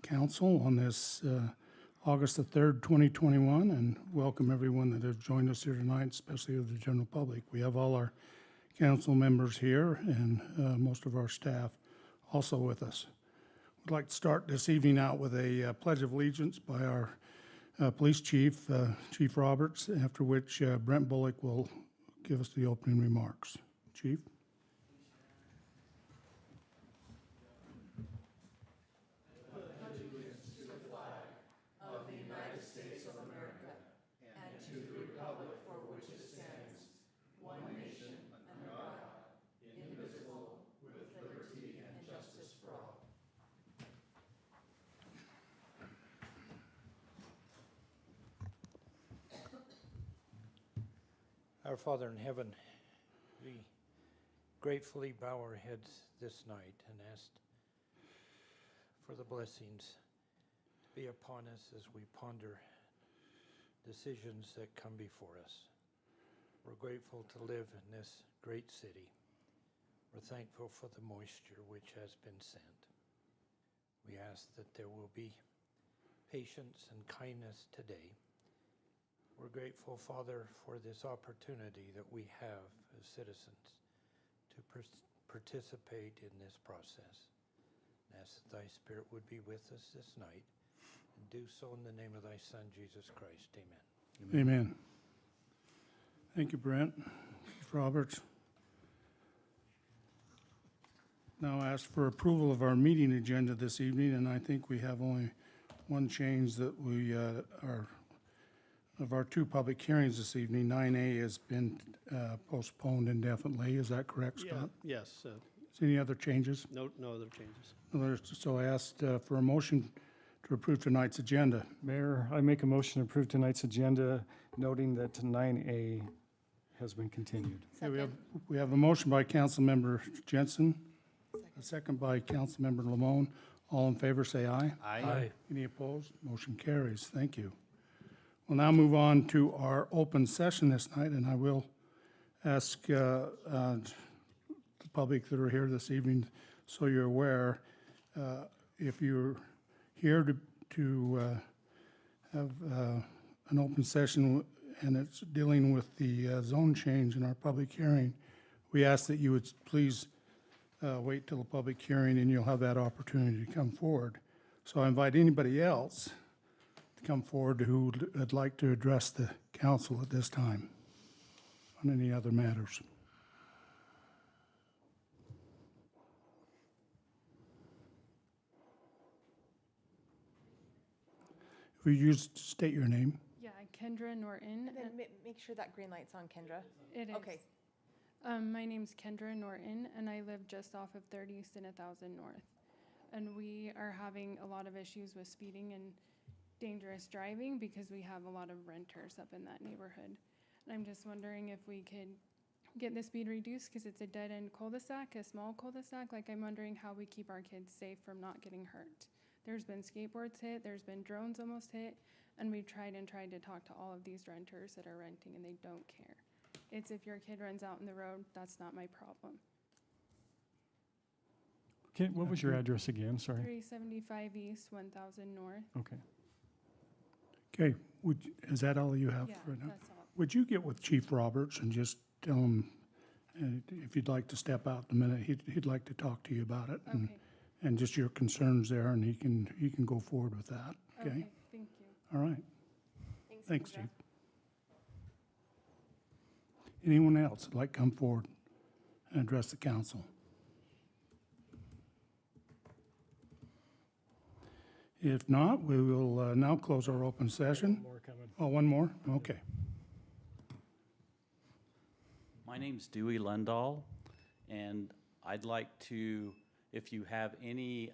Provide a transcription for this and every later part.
council on this August the 3rd, 2021, and welcome everyone that has joined us here tonight, especially the general public. We have all our council members here and most of our staff also with us. We'd like to start this evening out with a pledge of allegiance by our police chief, Chief Roberts, after which Brent Bullock will give us the opening remarks. Chief? Our Father in heaven, we gratefully bow our heads this night and ask for the blessings to be upon us as we ponder decisions that come before us. We're grateful to live in this great city. We're thankful for the moisture which has been sent. We ask that there will be patience and kindness today. We're grateful, Father, for this opportunity that we have as citizens to participate in this process. And ask that thy Spirit would be with us this night, and do so in the name of thy Son, Jesus Christ. Amen. Amen. Thank you, Brent. Chief Roberts. Now ask for approval of our meeting agenda this evening, and I think we have only one change that we of our two public hearings this evening. 9A has been postponed indefinitely. Is that correct, Scott? Yeah, yes. Is any other changes? No other changes. So I asked for a motion to approve tonight's agenda. Mayor, I make a motion to approve tonight's agenda, noting that 9A has been continued. Okay, we have a motion by Councilmember Jensen, a second by Councilmember Lamone. All in favor, say aye. Aye. Any opposed? Motion carries. Thank you. We'll now move on to our open session this night, and I will ask the public that are here this evening, so you're aware, if you're here to have an open session and it's dealing with the zone change in our public hearing, we ask that you would please wait till the public hearing, and you'll have that opportunity to come forward. So I invite anybody else to come forward who would like to address the council at this time on any other matters. If you state your name. Yeah, Kendra Norton. And then make sure that green light's on, Kendra. It is. Okay. My name's Kendra Norton, and I live just off of 30th and 1000 North. And we are having a lot of issues with speeding and dangerous driving because we have a lot of renters up in that neighborhood. And I'm just wondering if we could get the speed reduced because it's a dead-end cul-de-sac, a small cul-de-sac. Like, I'm wondering how we keep our kids safe from not getting hurt. There's been skateboards hit, there's been drones almost hit, and we've tried to talk to all of these renters that are renting, and they don't care. It's if your kid runs out in the road, that's not my problem. Okay, what was your address again? Sorry. 375 East, 1000 North. Okay. Okay, is that all you have Yeah, right now? that's all. Would you get with Chief Roberts and just tell him if you'd like to step out in a minute, he'd like to talk to you about it. Okay. And just your concerns there, and he can go forward with that, okay? Thank you. All right, thanks, Kendra. Chief. Anyone else that'd like to come forward and address the council? If not, we will now close our open session. More coming. Oh, one more? Okay. My name's Dewey Lundahl, and I'd like to, if you have any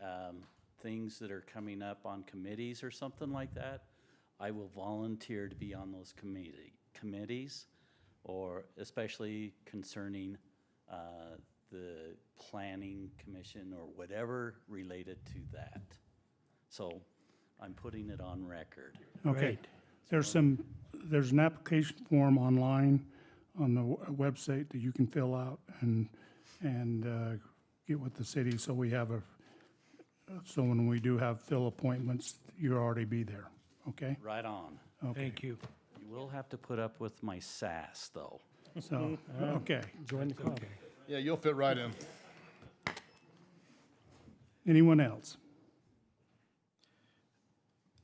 things that are coming up on committees or something like that, I will volunteer to be on those committees, or especially concerning the planning commission or whatever related to that. So I'm putting it on record. Okay. There's an application form online on the website that you can fill out and get with the city, so we have so when we do have fill appointments, you'll already be there, okay? Right on. Okay, Thank you. You will have to put up with my sass, though. so, okay. Join the club. Yeah, you'll fit right in. Anyone else?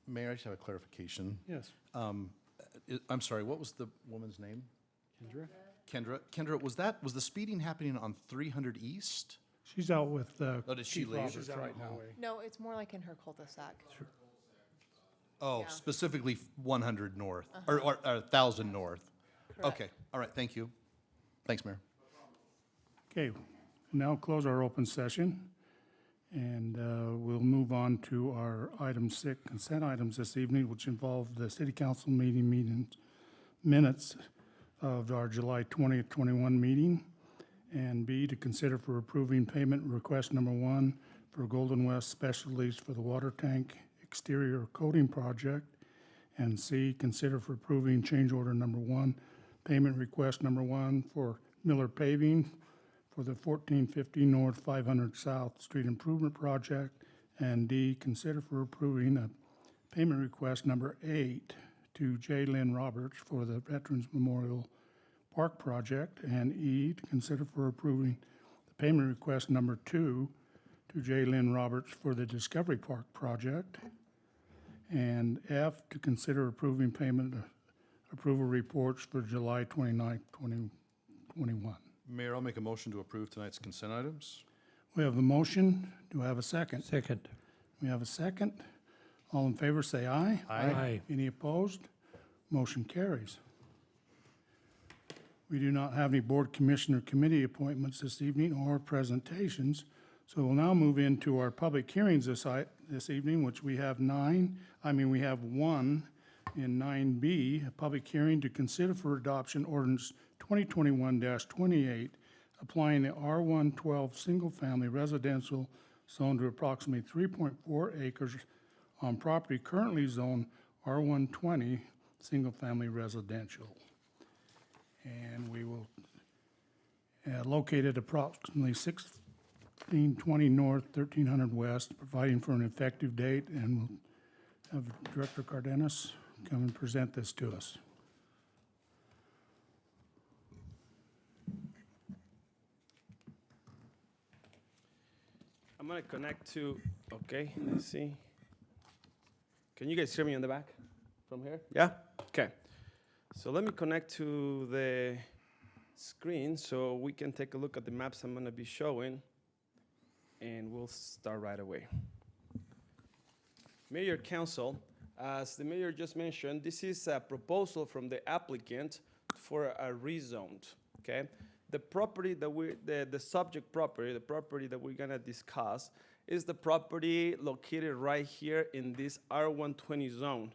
Mayor, I just have a clarification. Yes. I'm sorry, what was the woman's name? Kendra? Kendra. Kendra, was the speeding happening on 300 East? She's out with Oh, did she Chief leave? Roberts right now. No, it's more like in her cul-de-sac. Oh, Yeah. specifically 100 North, or 1,000 North. Correct. Okay, all right, thank you. Thanks, Mayor. Okay, now close our open session, and we'll move on to our item 6, consent items this evening, which involve the city council meeting minutes of our July 20th, 21 meeting, and B, to consider for approving payment request number 1 for Golden West Specialties for the water tank exterior coating project, and C, consider for approving change order number 1, payment request number 1 for Miller Paving for the 1450 North 500 South Street Improvement Project, and D, consider for approving a payment request number 8 to J. Lynn Roberts for the Veterans Memorial Park Project, and E, to consider for approving the payment request number 2 to J. Lynn Roberts for the Discovery Park Project, and F, to consider approving payment approval reports for July 29th, 2021. Mayor, I'll make a motion to approve tonight's consent items. We have the motion. Do I have a second? Second. We have a second. All in favor, say aye. Aye. Any opposed? Motion carries. We do not have any board commissioner committee appointments this evening or presentations, so we'll now move into our public hearings this evening, which we have we have one in 9B, a public hearing to consider for adoption ordinance 2021-28, applying the R112 single-family residential zone to approximately 3.4 acres on property currently zoned R120 single-family residential. And we will, located approximately 1620 North, 1300 West, providing for an effective date, and we'll have Director Cardenas come and present this to us. I'm gonna connect to, okay, let's see. Can you guys hear me on the back from here? Yeah? Okay. So let me connect to the screen so we can take a look at the maps I'm gonna be showing, and we'll start right away. Mayor Council, as the mayor just mentioned, this is a proposal from the applicant for a rezoned, okay? The property that the subject property, the property that we're gonna discuss is the property located right here in this R120 zone.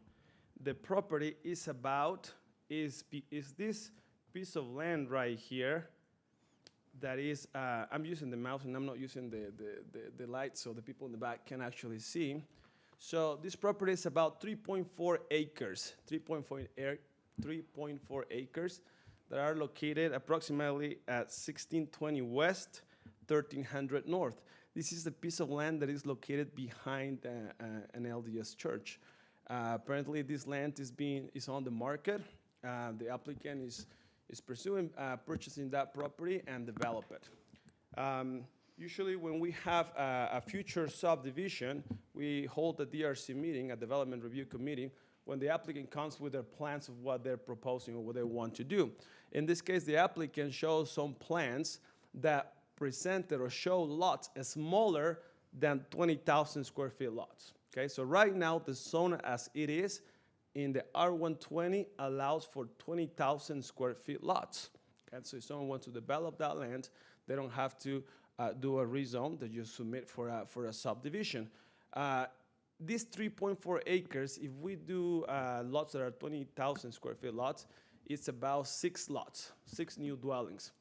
The property is this piece of land right here that is, I'm using the mouse and I'm not using the light so the people in the back can actually see. So this property is about 3.4 acres, 3.4 acres that are located approximately at 1620 West, 1300 North. This is the piece of land that is located behind an LDS church. Apparently, this land is on the market. The applicant is pursuing purchasing that property and develop it. Usually, when we have a future subdivision, we hold a DRC meeting, a development review committee, when the applicant comes with their plans of what they're proposing or what they want to do. In this case, the applicant shows some plans that presented or show lots smaller than 20,000 square feet lots. Okay, so right now the zone as it is in the R120 allows for 20,000 square feet lots. Okay, so if someone wants to develop that land, they don't have to do a rezone. They just submit for a subdivision. These 3.4 acres, if we do lots that are 20,000 square feet lots, it's about 6 lots, 6 new dwellings.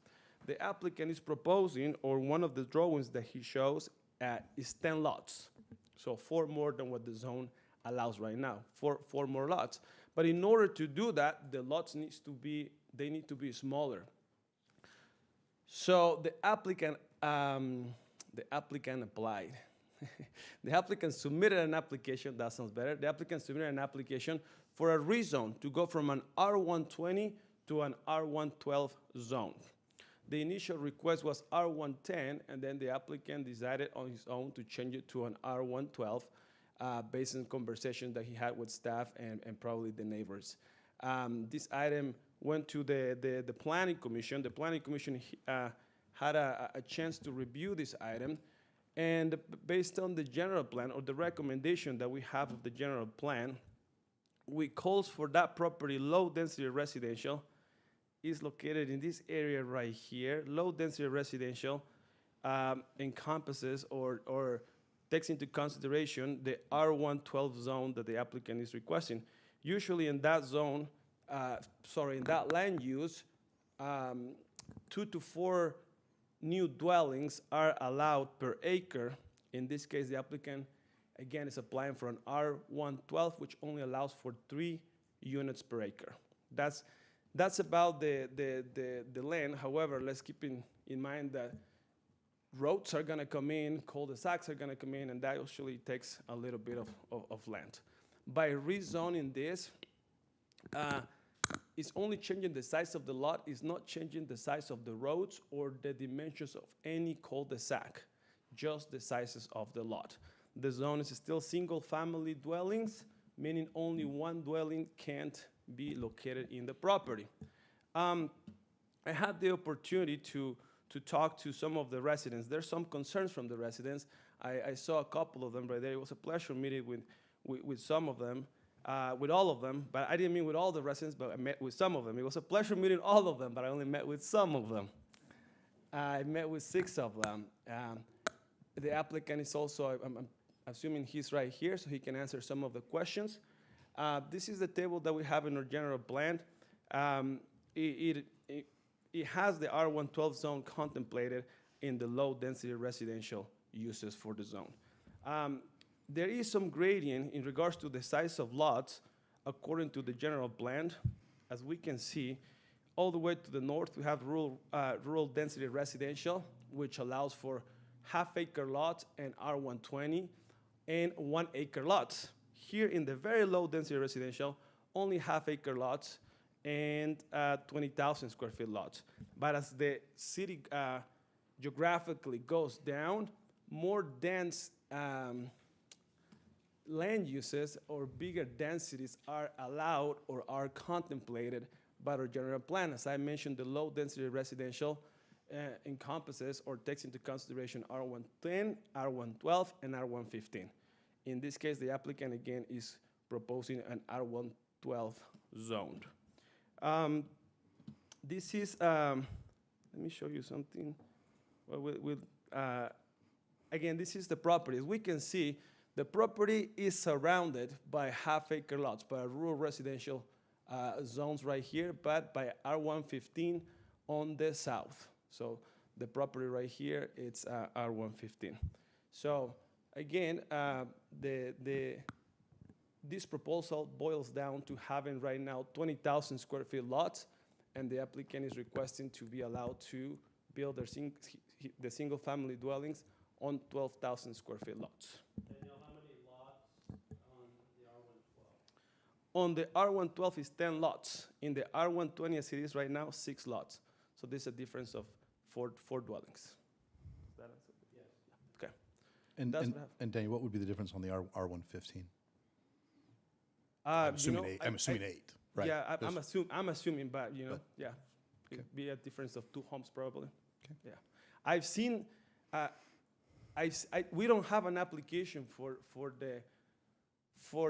The applicant is proposing, or one of the drawings that he shows, is 10 lots. So 4 more than what the zone allows right now, 4 more lots. But in order to do that, the lots need to be smaller. So the applicant applied. The applicant submitted an application, that sounds better. The applicant submitted an application for a rezone to go from an R120 to an R112 zone. The initial request was R110, and then the applicant decided on his own to change it to an R112 based on conversation that he had with staff and probably the neighbors. This item went to the Planning Commission. The Planning Commission had a chance to review this item, and based on the general plan or the recommendation that we have of the general plan, we calls for that property low-density residential is located in this area right here. Low-density residential encompasses or takes into consideration the R112 zone that the applicant is requesting. Usually in that zone, in that land use, 2 to 4 new dwellings are allowed per acre. In this case, the applicant, again, is applying for an R112, which only allows for 3 units per acre. That's about the land. However, let's keep in mind that roads are gonna come in, cul-de-sacs are gonna come in, and that usually takes a little bit of land. By rezoning this, it's only changing the size of the lot, it's not changing the size of the roads or the dimensions of any cul-de-sac, just the sizes of the lot. The zone is still single-family dwellings, meaning only one dwelling can't be located in the property. I had the opportunity to talk to some of the residents. There's some concerns from the residents. I saw a couple of them right there. It was a pleasure meeting with some of them, with all of them, but I didn't meet with all the residents, but I met with some of them. It was a pleasure meeting all of them, but I only met with some of them. I met with 6 of them. The applicant is also, I'm assuming he's right here, so he can answer some of the questions. This is the table that we have in our general plan. It has the R112 zone contemplated in the low-density residential uses for the zone. There is some gradient in regards to the size of lots according to the general plan. As we can see, all the way to the north, we have rural density residential, which allows for half-acre lots and R120 and 1-acre lots. Here in the very low-density residential, only half-acre lots and 20,000 square feet lots. But as the city geographically goes down, more dense land uses or bigger densities are allowed or are contemplated by our general plan. As I mentioned, the low-density residential encompasses or takes into consideration R110, R112, and R115. In this case, the applicant, again, is proposing an R112 zoned. This is, let me show you something. Well, again, this is the property. As we can see, the property is surrounded by half-acre lots, by rural residential zones right here, but by R115 on the south. So the property right here, it's R115. So again, this proposal boils down to having right now 20,000 square feet lots, and the applicant is requesting to be allowed to build the single-family dwellings on 12,000 square feet lots. Daniel, how many lots on the R112? On the R112 is 10 lots. In the R120 as it is right now, 6 lots. So there's a difference of four dwellings. Yes. Okay. And, That's and, what I have. and Daniel, what would be the difference on the R115? I'm I'm assuming 8, right? Yeah, There's- I'm assuming, but you know, But- yeah, it'd be a difference of 2 homes probably. Okay. Yeah, I've seen. We don't have an application for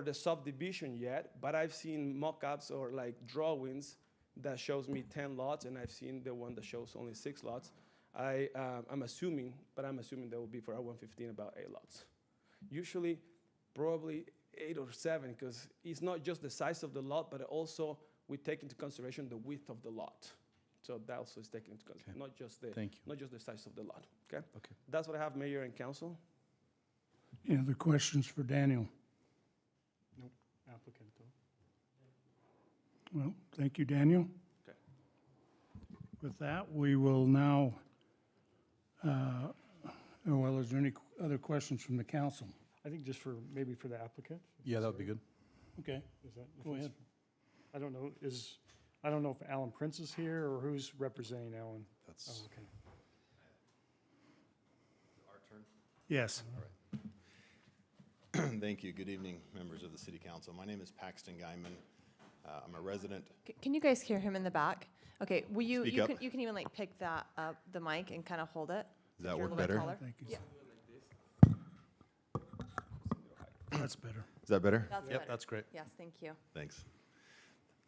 the subdivision yet, but I've seen mock-ups or like drawings that shows me 10 lots, and I've seen the one that shows only 6 lots. I'm assuming that will be for R115 about 8 lots. Usually, probably 8 or 7, because it's not just the size of the lot, but also we take into consideration the width of the lot. So that also is taken into consideration, Okay. Thank you. not just the size of the lot. Okay. Okay. That's what I have, Mayor and Council. Any other questions for Daniel? Applicant, though. Well, thank you, Daniel. Okay. With that, we will now, is there any other questions from the council? I think just for, maybe for the applicant. Yeah, that would be good. Okay, Is that? if Go it's- ahead. I don't know if Alan Prince is here or who's representing Alan. Oh, That's, okay. yes. Thank you. Good evening, members of the City Council. My name is Paxton Guyman. I'm a resident. Can you guys hear him in the back? Okay, will you, Speak you up. can, you can even like pick that up, the mic, and kind of hold it? Does that You're a work little bit better? taller. Thank you. Yeah. That's better. Is that better? That's yep, better. that's great. Yes, thank you. Thanks.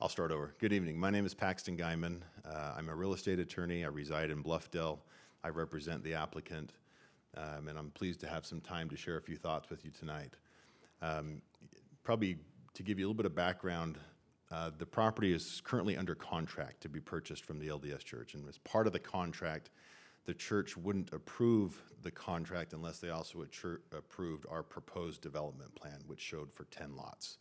I'll start over. Good evening. My name is Paxton Guyman. I'm a real estate attorney. I reside in Bluffdale. I represent the applicant, and I'm pleased to have some time to share a few thoughts with you tonight. Probably to give you a little bit of background, the property is currently under contract to be purchased from the LDS Church, and as part of the contract, the church wouldn't approve the contract unless they also approved our proposed development plan, which showed for 10 lots.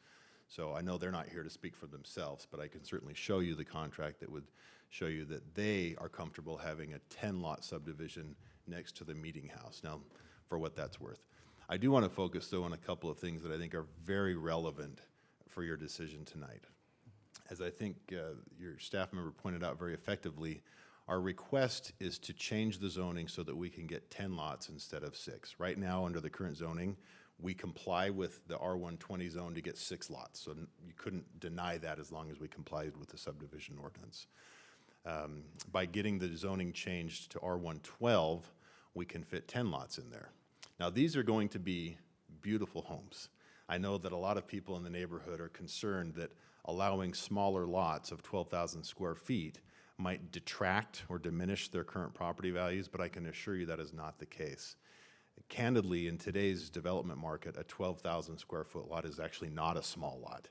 So I know they're not here to speak for themselves, but I can certainly show you the contract that would show you that they are comfortable having a 10-lot subdivision next to the meeting house. Now, for what that's worth. I do want to focus, though, on a couple of things that I think are very relevant for your decision tonight. As I think your staff member pointed out very effectively, our request is to change the zoning so that we can get 10 lots instead of 6. Right now, under the current zoning, we comply with the R120 zone to get 6 lots. So you couldn't deny that as long as we complied with the subdivision ordinance. By getting the zoning changed to R112, we can fit 10 lots in there. Now, these are going to be beautiful homes. I know that a lot of people in the neighborhood are concerned that allowing smaller lots of 12,000 square feet might detract or diminish their current property values, but I can assure you that is not the case. Candidly, in today's development market, a 12,000 square foot lot is actually not a small lot.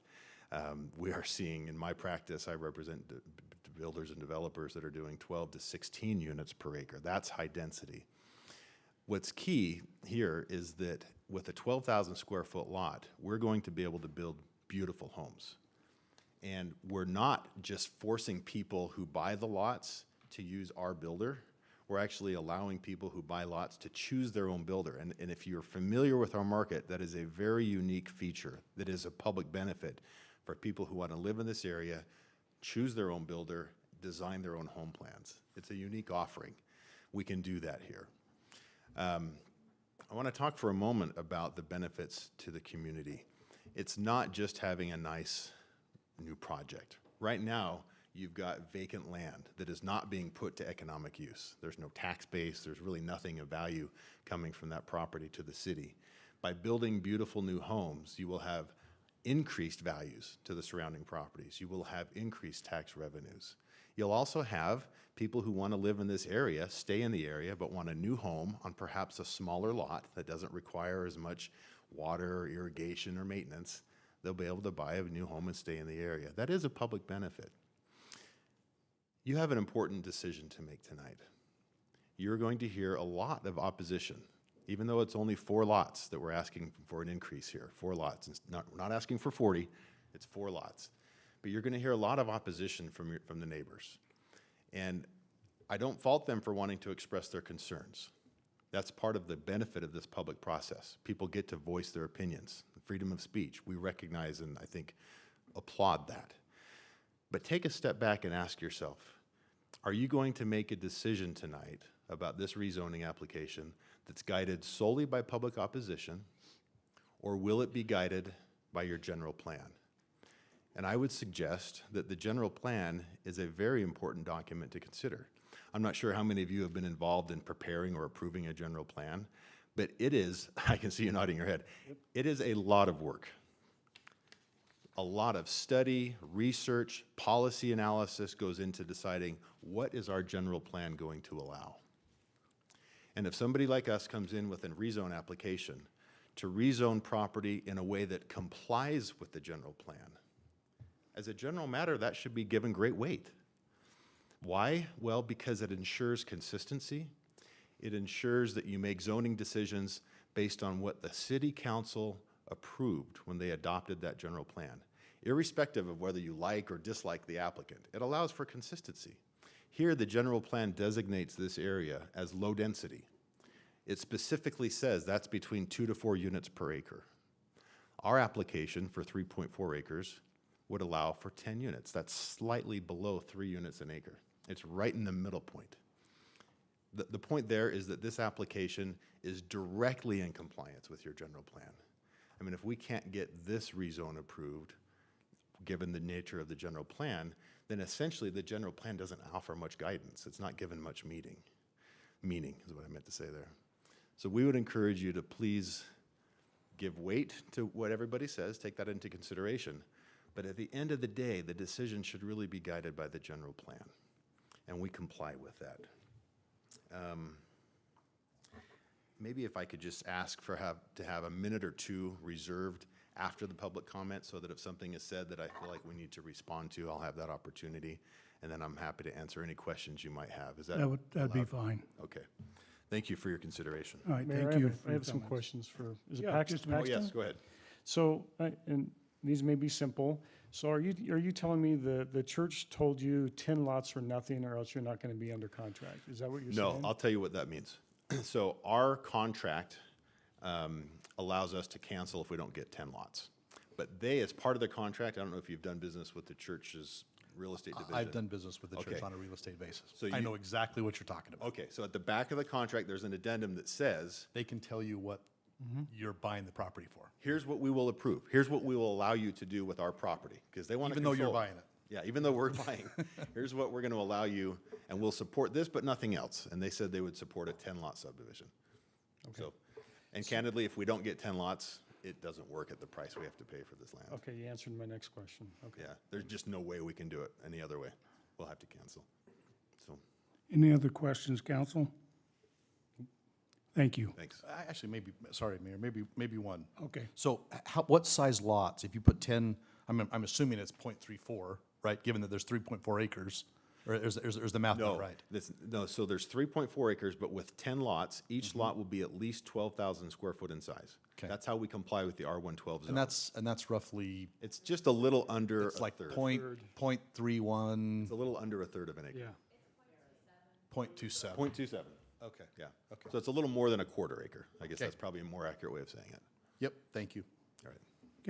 We are seeing, in my practice, I represent builders and developers that are doing 12 to 16 units per acre. That's high density. What's key here is that with a 12,000 square foot lot, we're going to be able to build beautiful homes. And we're not just forcing people who buy the lots to use our builder. We're actually allowing people who buy lots to choose their own builder. And if you're familiar with our market, that is a very unique feature that is a public benefit for people who want to live in this area, choose their own builder, design their own home plans. It's a unique offering. We can do that here. I want to talk for a moment about the benefits to the community. It's not just having a nice new project. Right now, you've got vacant land that is not being put to economic use. There's no tax base, there's really nothing of value coming from that property to the city. By building beautiful new homes, you will have increased values to the surrounding properties. You will have increased tax revenues. You'll also have people who want to live in this area, stay in the area, but want a new home on perhaps a smaller lot that doesn't require as much water or irrigation or maintenance. They'll be able to buy a new home and stay in the area. That is a public benefit. You have an important decision to make tonight. You're going to hear a lot of opposition, even though it's only 4 lots that we're asking for an increase here. 4 lots. We're not asking for 40, it's 4 lots. But you're going to hear a lot of opposition from the neighbors. And I don't fault them for wanting to express their concerns. That's part of the benefit of this public process. People get to voice their opinions. Freedom of speech, we recognize and I think applaud that. But take a step back and ask yourself, are you going to make a decision tonight about this rezoning application that's guided solely by public opposition, or will it be guided by your general plan? And I would suggest that the general plan is a very important document to consider. I'm not sure how many of you have been involved in preparing or approving a general plan, but it is, I can see you nodding your head, it is a lot of work. A lot of study, research, policy analysis goes into deciding what is our general plan going to allow. And if somebody like us comes in with a rezone application to rezone property in a way that complies with the general plan, as a general matter, that should be given great weight. Why? Well, because it ensures consistency. It ensures that you make zoning decisions based on what the city council approved when they adopted that general plan, irrespective of whether you like or dislike the applicant. It allows for consistency. Here, the general plan designates this area as low density. it specifically says that's between 2 to 4 units per acre. Our application for 3.4 acres would allow for 10 units. That's slightly below 3 units an acre. It's right in the middle point. The point there is that this application is directly in compliance with your general plan. I mean, if we can't get this rezone approved, given the nature of the general plan, then essentially the general plan doesn't offer much guidance. It's not given much meaning is what I meant to say there. So we would encourage you to please give weight to what everybody says, take that into consideration. But at the end of the day, the decision should really be guided by the general plan, and we comply with that. Maybe if I could just ask to have a minute or two reserved after the public comment, so that if something is said that I feel like we need to respond to, I'll have that opportunity, and then I'm happy to answer any questions you might have. Is that That'd be allowed? fine. Okay. Thank you for your consideration. All right, Mayor, thank you. I for your have some comments. questions for, is it Yeah, Paxton? just a minute. Oh, yes, go ahead. So, and these may be simple. So are you telling me the church told you 10 lots or nothing, or else you're not going to be under contract? Is that what you're saying? No, I'll tell you what that means. So our contract allows us to cancel if we don't get 10 lots. But they, as part of the contract, I don't know if you've done business with the church's real estate division. I've done business with the church Okay. on a real estate basis. So I you- know exactly what you're talking about. Okay, so at the back of the contract, there's an addendum that says, They can tell you what you're buying the property for, here's what we will approve. Here's what we will allow you to do with our property, because they want to even though control. you're buying it. Yeah, even though we're buying. Here's what we're going to allow you, and we'll support this, but nothing else. And they said they would support a 10-lot subdivision. So, and candidly, if we don't get 10 lots, it doesn't work at the price we have to pay for this land. Okay, you answered my next question. Okay. Yeah, there's just no way we can do it any other way. We'll have to cancel. So, Any other questions, council? Thank you. thanks. Actually, sorry, Mayor, maybe one. Okay. So what size lots, if you put 10, I'm assuming it's .34, right? Given that there's 3.4 acres, or is the math No, not right? no, so there's 3.4 acres, but with 10 lots, each lot will be at least 12,000 square foot in size. Okay. That's how we comply with the R112 zone. And that's roughly, It's just a little under it's a like third. .31, It's a little under a third of an acre. Yeah. .27. 0.27, Okay. yeah. Okay. So it's a little more than a quarter acre. I guess Okay. that's probably a more accurate way of saying it. Yep, thank you. All right,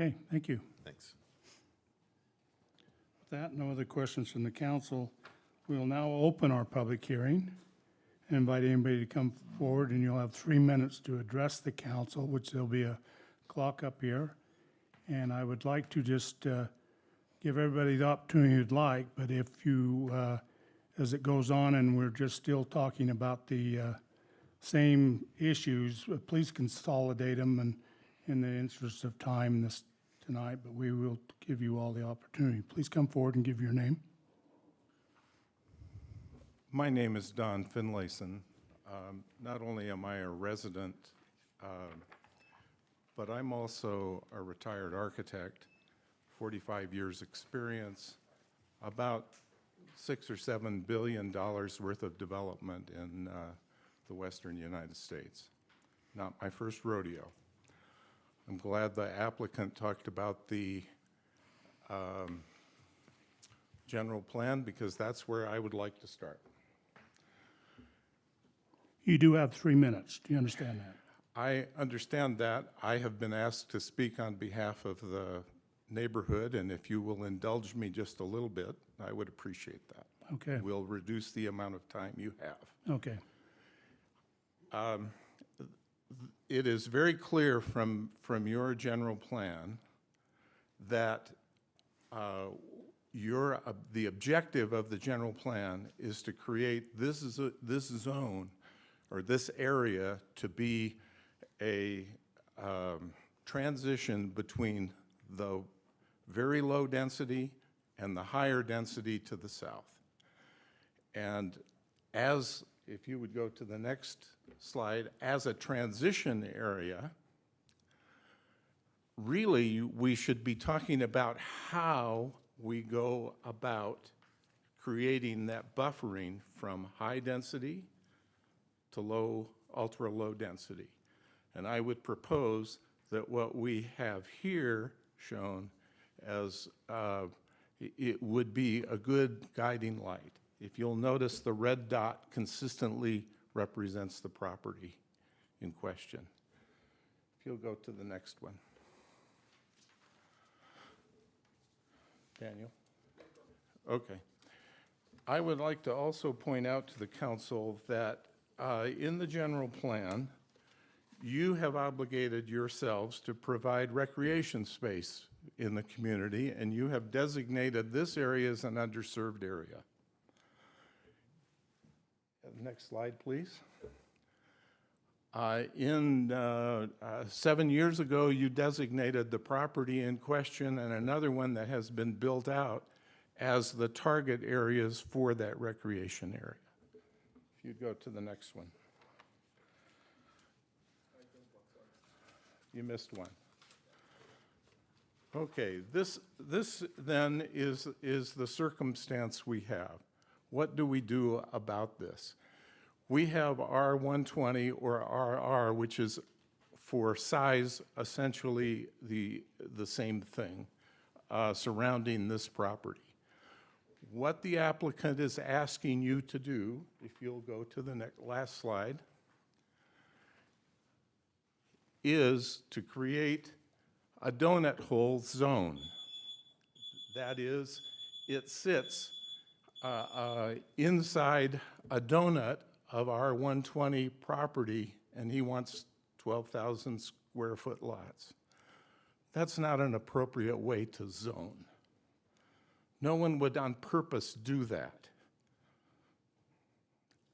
Okay, thank you. thanks. With that, no other questions from the council. We will now open our public hearing and invite anybody to come forward, and you'll have 3 minutes to address the council, which there'll be a clock up here. And I would like to just give everybody the opportunity you'd like, but if you, as it goes on and we're just still talking about the same issues, please consolidate them and in the interest of time tonight, but we will give you all the opportunity. Please come forward and give your name. My name is Don Finlayson. Not only am I a resident, but I'm also a retired architect, 45 years experience, about $6 or $7 billion worth of development in the western United States. Not my first rodeo. I'm glad the applicant talked about the general plan, because that's where I would like to start. You do have 3 minutes. Do you understand that? I understand that. I have been asked to speak on behalf of the neighborhood, and if you will indulge me just a little bit, I would appreciate that. Okay, We'll reduce the amount of time you have. okay. It is very clear from your general plan that the objective of the general plan is to create this zone or this area to be a transition between the very low density and the higher density to the south. And if you would go to the next slide, as a transition area, really we should be talking about how we go about creating that buffering from high density to ultra low density. And I would propose that what we have here shown as it would be a good guiding light. If you'll notice, the red dot consistently represents the property in question. If you'll go to the next one. Daniel? Okay. I would like to also point out to the council that in the general plan, you have obligated yourselves to provide recreation space in the community, and you have designated this area as an underserved area. Next slide, please. 7 years ago, you designated the property in question and another one that has been built out as the target areas for that recreation area. If you go to the next one. You missed one. Okay, this then is the circumstance we have. What do we do about this? We have R120 or RR, which is for size essentially the same thing surrounding this property. What the applicant is asking you to do, if you'll go to the last slide, is to create a donut hole zone. That is, it sits inside a donut of our 120 property, and he wants 12,000 square foot lots. That's not an appropriate way to zone. No one would on purpose do that.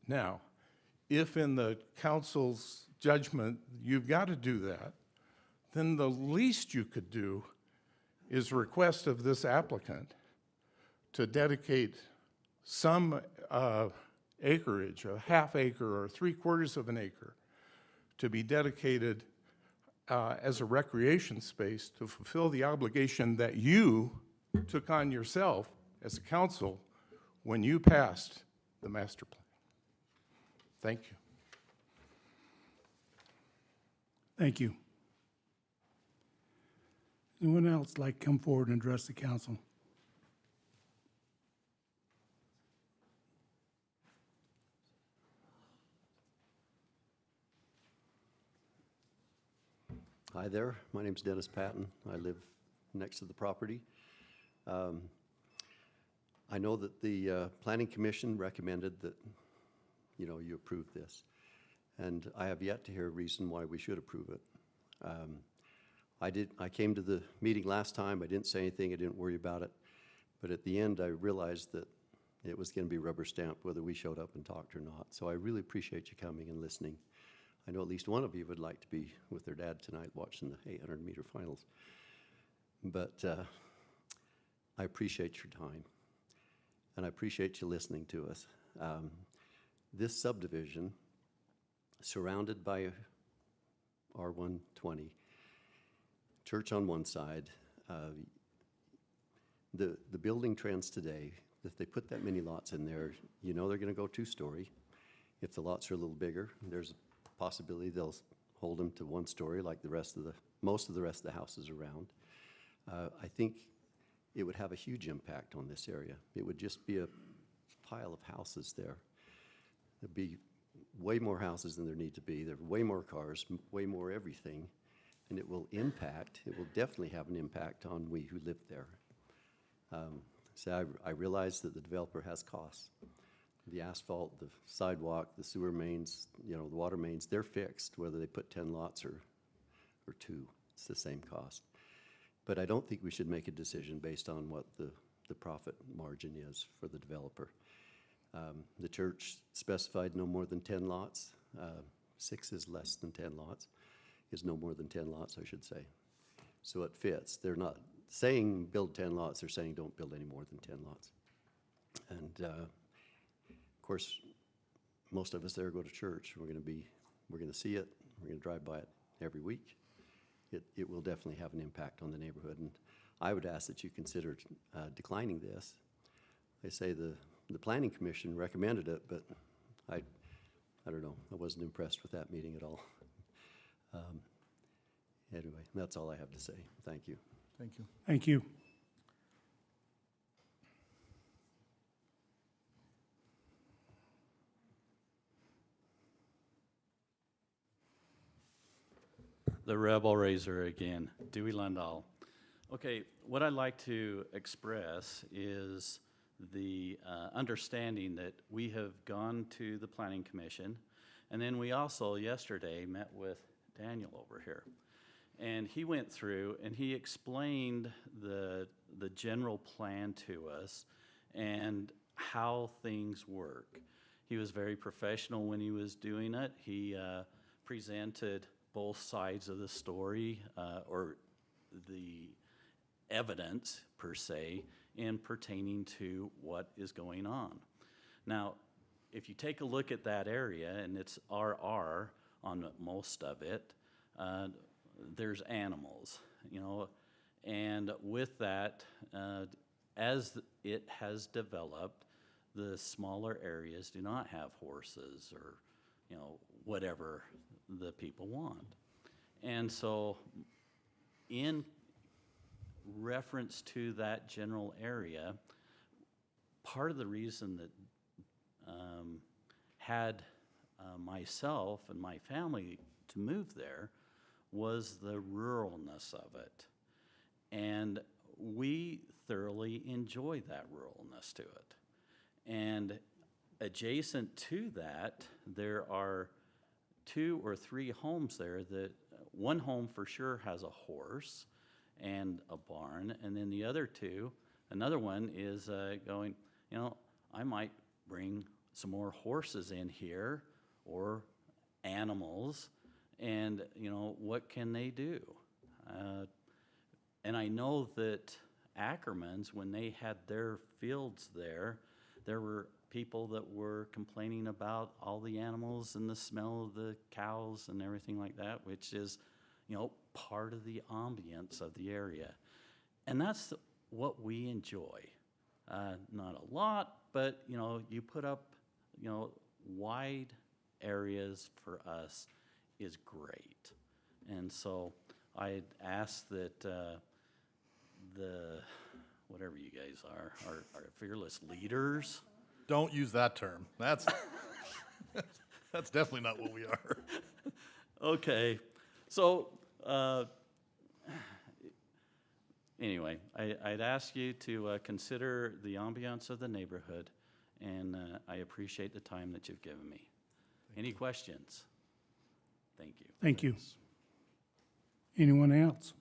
Now, if in the council's judgment you've got to do that, then the least you could do is request of this applicant to dedicate some acreage, a half acre or 3/4 of an acre, to be dedicated as a recreation space to fulfill the obligation that you took on yourself as a council when you passed the master plan. Thank you. Thank you. Anyone else like to come forward and address the council? Hi there, my name's Dennis Patton. I live next to the property. I know that the Planning Commission recommended that, you approve this. And I have yet to hear a reason why we should approve it. I came to the meeting last time, I didn't say anything, I didn't worry about it. But at the end, I realized that it was gonna be rubber stamped whether we showed up and talked or not. So I really appreciate you coming and listening. I know at least one of you would like to be with their dad tonight watching the 800-meter finals. But I appreciate your time, and I appreciate you listening to us. This subdivision, surrounded by R120, church on one side, the building trends today, if they put that many lots in there, they're gonna go 2-story. If the lots are a little bigger, there's a possibility they'll hold them to 1-story like most of the rest of the houses around. I think it would have a huge impact on this area. It would just be a pile of houses there. There'd be way more houses than there need to be. There're way more cars, way more everything. And it will definitely have an impact on we who live there. So I realize that the developer has costs. The asphalt, the sidewalk, the sewer mains, the water mains, they're fixed, whether they put 10 lots or 2. It's the same cost. But I don't think we should make a decision based on what the profit margin is for the developer. The church specified no more than 10 lots. 6 is less than 10 lots, is no more than 10 lots, I should say. So it fits. They're not saying build 10 lots, they're saying don't build any more than 10 lots. And of course, most of us there go to church. We're gonna see it, we're gonna drive by it every week. It will definitely have an impact on the neighborhood, and I would ask that you consider declining this. They say the Planning Commission recommended it, but I don't know, I wasn't impressed with that meeting at all. Anyway, that's all I have to say. Thank you. Thank you. Thank you. The rebel raiser again, Dewey Lundahl. Okay, what I'd like to express is the understanding that we have gone to the Planning Commission, and then we also yesterday met with Daniel over here. And he went through and he explained the general plan to us and how things work. He was very professional when he was doing it. He presented both sides of the story, or the evidence per se, in pertaining to what is going on. Now, if you take a look at that area, and it's RR on most of it, there's animals, you know, and with that, as it has developed, the smaller areas do not have horses or, you know, whatever the people want. And so in reference to that general area, part of the reason that had myself and my family to move there was the ruralness of it. And we thoroughly enjoy that ruralness to it. And adjacent to that, there are 2 or 3 homes there that, one home for sure has a horse and a barn, and then the other 2, another one is going, you know, I might bring some more horses in here or animals, and, you know, what can they do? And I know that Ackerman's, when they had their fields there were people that were complaining about all the animals and the smell of the cows and everything like that, which is, you know, part of the ambience of the area. And that's what we enjoy. Not a lot, but, you know, you put up, you know, wide areas for us is great. And so I'd ask that the, whatever you guys are fearless leaders. Don't use that term. That's definitely not what we are. Okay, so anyway, I'd ask you to consider the ambiance of the neighborhood, and I appreciate the time that you've given me. Any questions? Thank you. Thank you. Anyone else?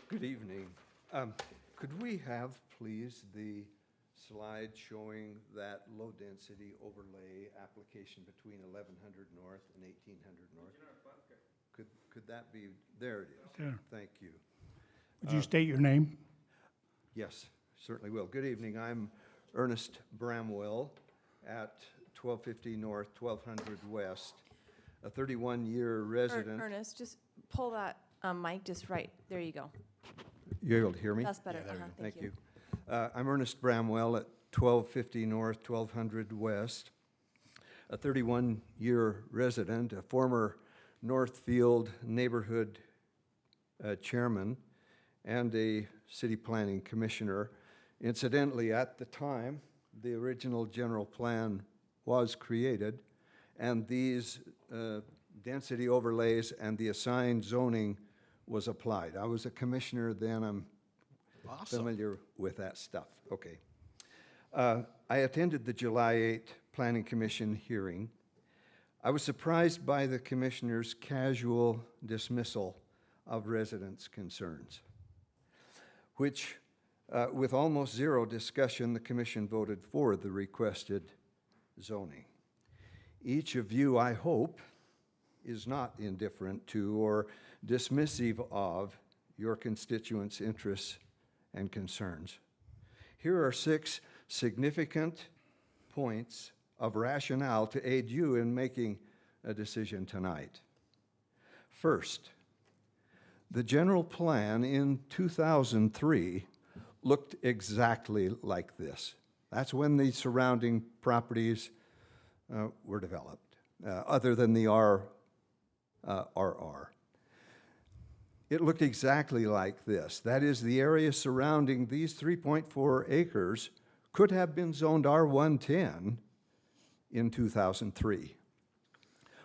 Good evening. Could we have, please, the slide showing that low-density overlay application between 1100 North and 1800 North? Could that be, there it is. There. Thank you. Would you state your name? Yes, certainly will. Good evening. I'm Ernest Bramwell at 1250 North, 1200 West, a 31-year resident. Ernest, just pull that mic just right. There you go. You're able to hear me? That's better. there you Uh-huh, go. thank you. I'm Ernest Bramwell at 1250 North, 1200 West, a 31-year resident, a former Northfield neighborhood chairman, and a city planning commissioner. Incidentally, at the time, the original general plan was created, and these density overlays and the assigned zoning was applied. I was a commissioner then. I'm familiar with that stuff. Okay. I attended the July 8 Planning Commission hearing. I was surprised by the commissioner's casual dismissal of residents' concerns, which, with almost zero discussion, the commission voted for the requested zoning. Each of you, I hope, is not indifferent to or dismissive of your constituents' interests and concerns. Here are 6 significant points of rationale to aid you in making a decision tonight. First, the general plan in 2003 looked exactly like this. That's when the surrounding properties were developed, other than the RR. it looked exactly like this. That is, the area surrounding these 3.4 acres could have been zoned R110 in 2003.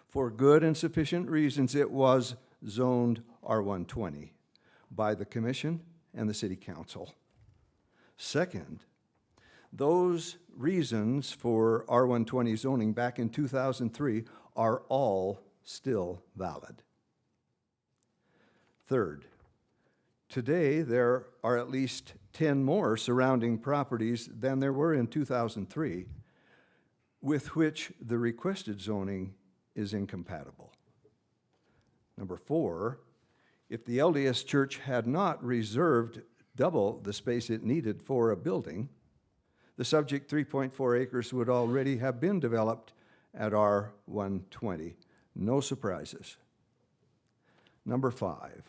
For good and sufficient reasons, it was zoned R120 by the Commission and the City Council. Second, those reasons for R120 zoning back in 2003 are all still valid. Third, today there are at least 10 more surrounding properties than there were in 2003 with which the requested zoning is incompatible. Number 4, if the LDS Church had not reserved double the space it needed for a building, the subject 3.4 acres would already have been developed at R120. No surprises. Number 5,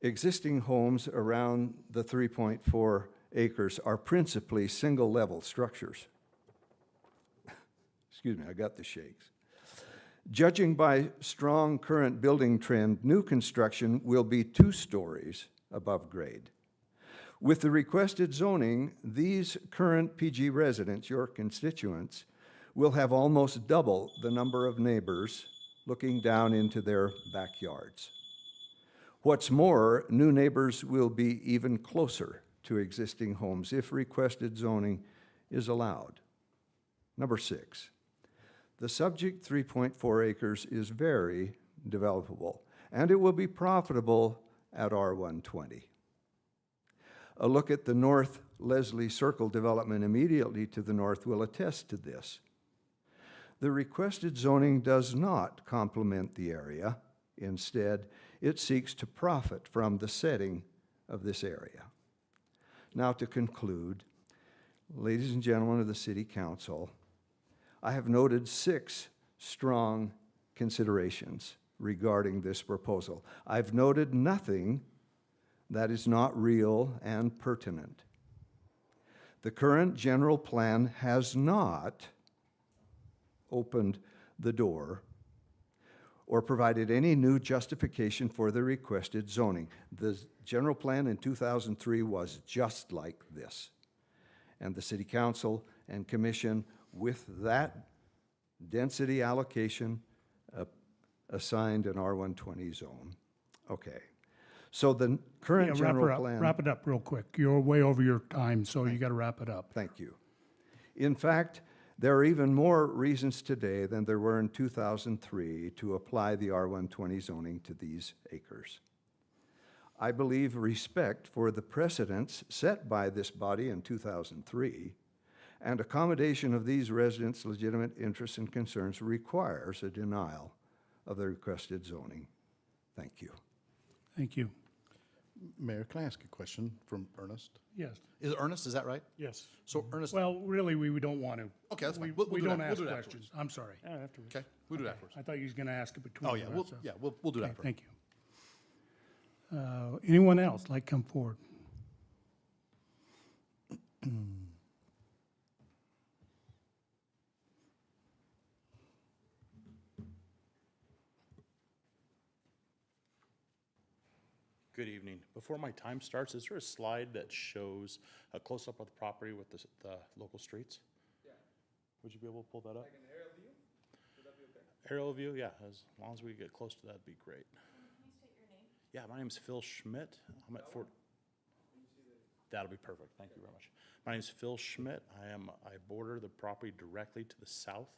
existing homes around the 3.4 acres are principally single-level structures. Excuse me, I got the shakes. Judging by strong current building trend, new construction will be 2 stories above grade. With the requested zoning, these current PG residents, your constituents, will have almost double the number of neighbors looking down into their backyards. What's more, new neighbors will be even closer to existing homes if requested zoning is allowed. Number 6, the subject 3.4 acres is very developable, and it will be profitable at R120. A look at the North Leslie Circle development immediately to the north will attest to this. The requested zoning does not complement the area. Instead, it seeks to profit from the setting of this area. Now, to conclude, ladies and gentlemen of the City Council, I have noted 6 strong considerations regarding this proposal. I've noted nothing that is not real and pertinent. The current general plan has not opened the door or provided any new justification for the requested zoning. The general plan in 2003 was just like this. And the City Council and Commission, with that density allocation, assigned an R120 zone. Okay. So the current general plan... Wrap it up real quick. You're way over your time, so you got to wrap it up. Thank you. In fact, there are even more reasons today than there were in 2003 to apply the R120 zoning to these acres. I believe respect for the precedents set by this body in 2003 and accommodation of these residents' legitimate interests and concerns requires a denial of the requested zoning. Thank you. Thank you. Mayor, can I ask a question from Ernest? Yes. Is it Ernest, is that right? Yes. So Ernest, Well, really, we don't want to. okay, that's fine. We do don't that. ask do that questions. I'm sorry. Afterwards. Okay, we'll do that first. I thought you was going to ask it between. Oh, yeah, us, so. we'll do that Okay, first. thank you. Anyone else like come forward? Good evening. Before my time starts, is there a slide that shows a close-up of the property with the local streets? Yeah. Would you be able to pull that up? Like an aerial view? Would that be okay? Aerial view, yeah. As long as we get close to that, it'd be great. Can you state your name? Yeah, my name's Phil Schmidt. I'm at Fort. That'll be perfect. Thank you very much. My name's Phil Schmidt. I border the property directly to the south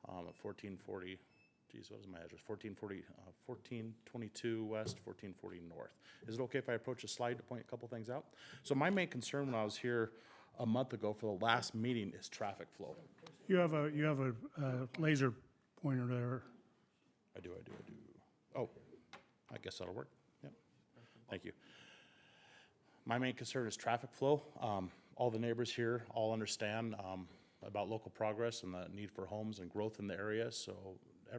at 1440. Geez, what is my address? 1422 west, 1440 north. Is it okay if I approach the slide to point a couple things out? So my main concern when I was here a month ago for the last meeting is traffic flow. You have a laser pointer there. I do. Oh, I guess that'll work. Yep. Thank you. My main concern is traffic flow. All the neighbors here all understand about local progress and the need for homes and growth in the area. So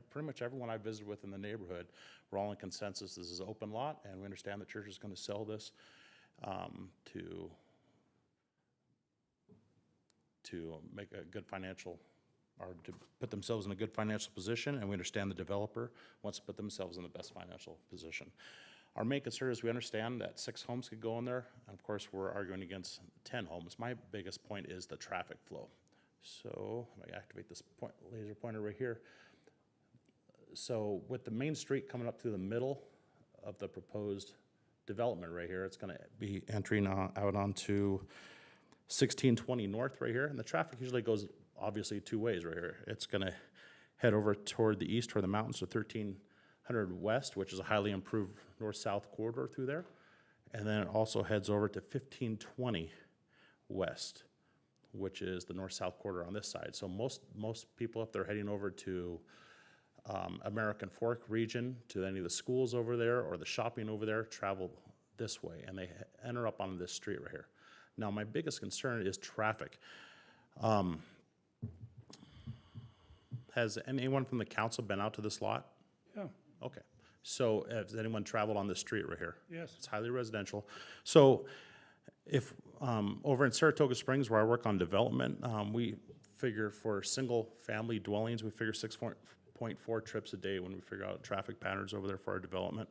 pretty much everyone I visited with in the neighborhood, we're all in consensus this is an open lot, and we understand the church is going to sell this to make a good financial, or to put themselves in a good financial position, and we understand the developer wants to put themselves in the best financial position. Our main concern is we understand that 6 homes could go in there, and of course, we're arguing against 10 homes. My biggest point is the traffic flow. So, let me activate this laser pointer right here. So, with the main street coming up through the middle of the proposed development right here, it's gonna be entering out onto 1620 North right here, and the traffic usually goes obviously 2 ways right here. It's gonna head over toward the east, toward the mountains, to 1300 West, which is a highly improved north-south corridor through there. And then it also heads over to 1520 West, which is the north-south corridor on this side. So most people, if they're heading over to American Fork region, to any of the schools over there or the shopping over there, travel this way, and they enter up on this street right here. Now, my biggest concern is traffic. Has anyone from the council been out to this lot? Yeah, Okay. So has anyone traveled on this street right here? yes. It's highly residential. So if, over in Saratoga Springs, where I work on development, we figure for single-family dwellings, we figure 6.4 trips a day when we figure out traffic patterns over there for our development.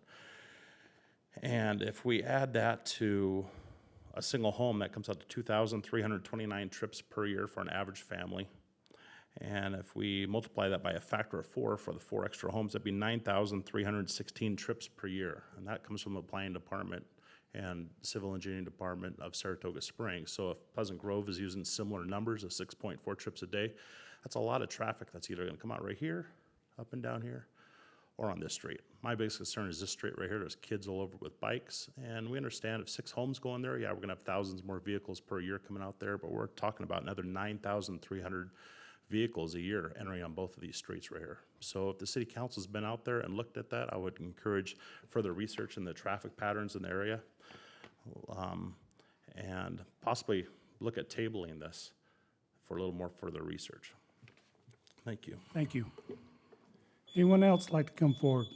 And if we add that to a single home, that comes out to 2,329 trips per year for an average family. And if we multiply that by a factor of 4 for the 4 extra homes, that'd be 9,316 trips per year. And that comes from the planning department and civil engineering department of Saratoga Springs. So if Pleasant Grove is using similar numbers of 6.4 trips a day, that's a lot of traffic that's either gonna come out right here, up and down here, or on this street. My biggest concern is this street right here. There's kids all over with bikes, and we understand if 6 homes go in there, yeah, we're gonna have thousands more vehicles per year coming out there, but we're talking about another 9,300 vehicles a year entering on both of these streets right here. So if the city council's been out there and looked at that, I would encourage further research in the traffic patterns in the area, and possibly look at tabling this for a little more further research. Thank you. Thank you. Anyone else like to come forward?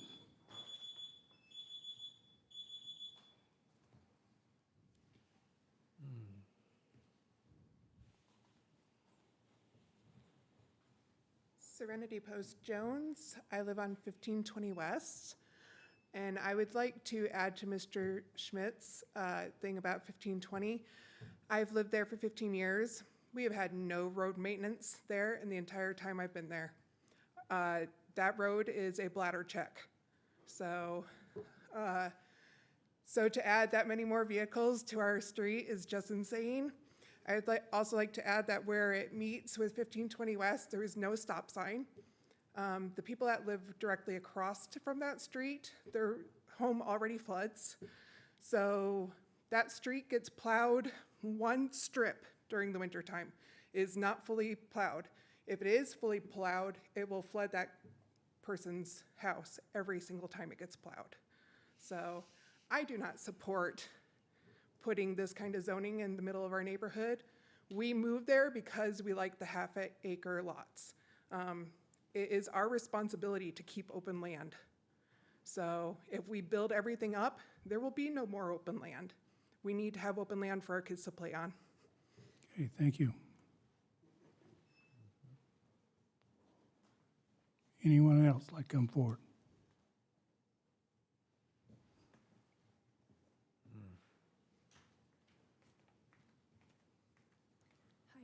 Serenity Post Jones. I live on 1520 West. And I would like to add to Mr. Schmidt's thing about 1520. I've lived there for 15 years. We have had no road maintenance there in the entire time I've been there. That road is a bladder check. So to add that many more vehicles to our street is just insane. I'd also like to add that where it meets with 1520 West, there is no stop sign. The people that live directly across from that street, their home already floods. So that street gets plowed one strip during the wintertime. It is not fully plowed. If it is fully plowed, it will flood that person's house every single time it gets plowed. So I do not support putting this kind of zoning in the middle of our neighborhood. We moved there because we like the half-acre lots. It is our responsibility to keep open land. So if we build everything up, there will be no more open land. We need to have open land for our kids to play on. Okay, thank you. Anyone else like to come forward?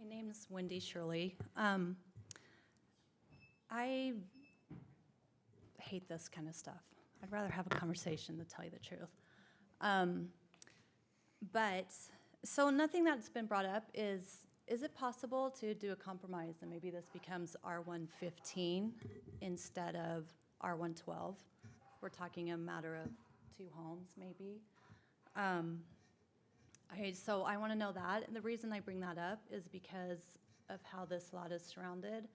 My name is Wendy Shirley. I hate this kind of stuff. I'd rather have a conversation to tell you the truth. So nothing that's been brought up is it possible to do a compromise and maybe this becomes R115 instead of R112? We're talking a matter of 2 homes maybe. So I want to know that, and the reason I bring that up is because of how this lot is surrounded.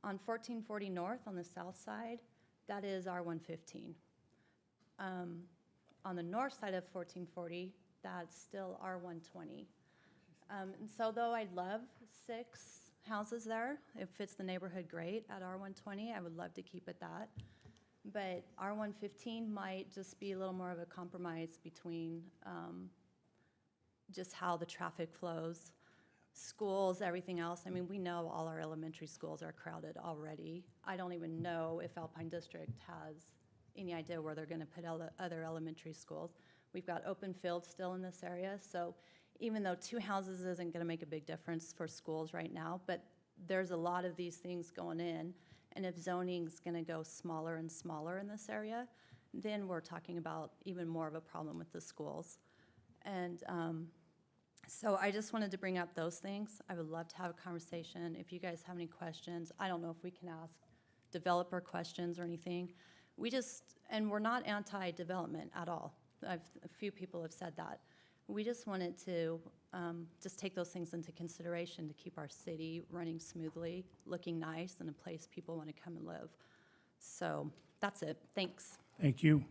On 1440 North, on the south side, that is R115. On the north side of 1440, that's still R120. And so though I'd love 6 houses there, it fits the neighborhood great at R120, I would love to keep it that. But R115 might just be a little more of a compromise between just how the traffic flows, schools, everything else. I mean, we know all our elementary schools are crowded already. I don't even know if Alpine District has any idea where they're gonna put other elementary schools. We've got open fields still in this area, so even though 2 houses isn't gonna make a big difference for schools right now, but there's a lot of these things going in, and if zoning's gonna go smaller and smaller in this area, then we're talking about even more of a problem with the schools. And so I just wanted to bring up those things. I would love to have a conversation. If you guys have any questions, I don't know if we can ask developer questions or anything. And we're not anti-development at all. A few people have said that. We just wanted to just take those things into consideration to keep our city running smoothly, looking nice, and a place people want to come and live. So that's it. Thanks. Thank you.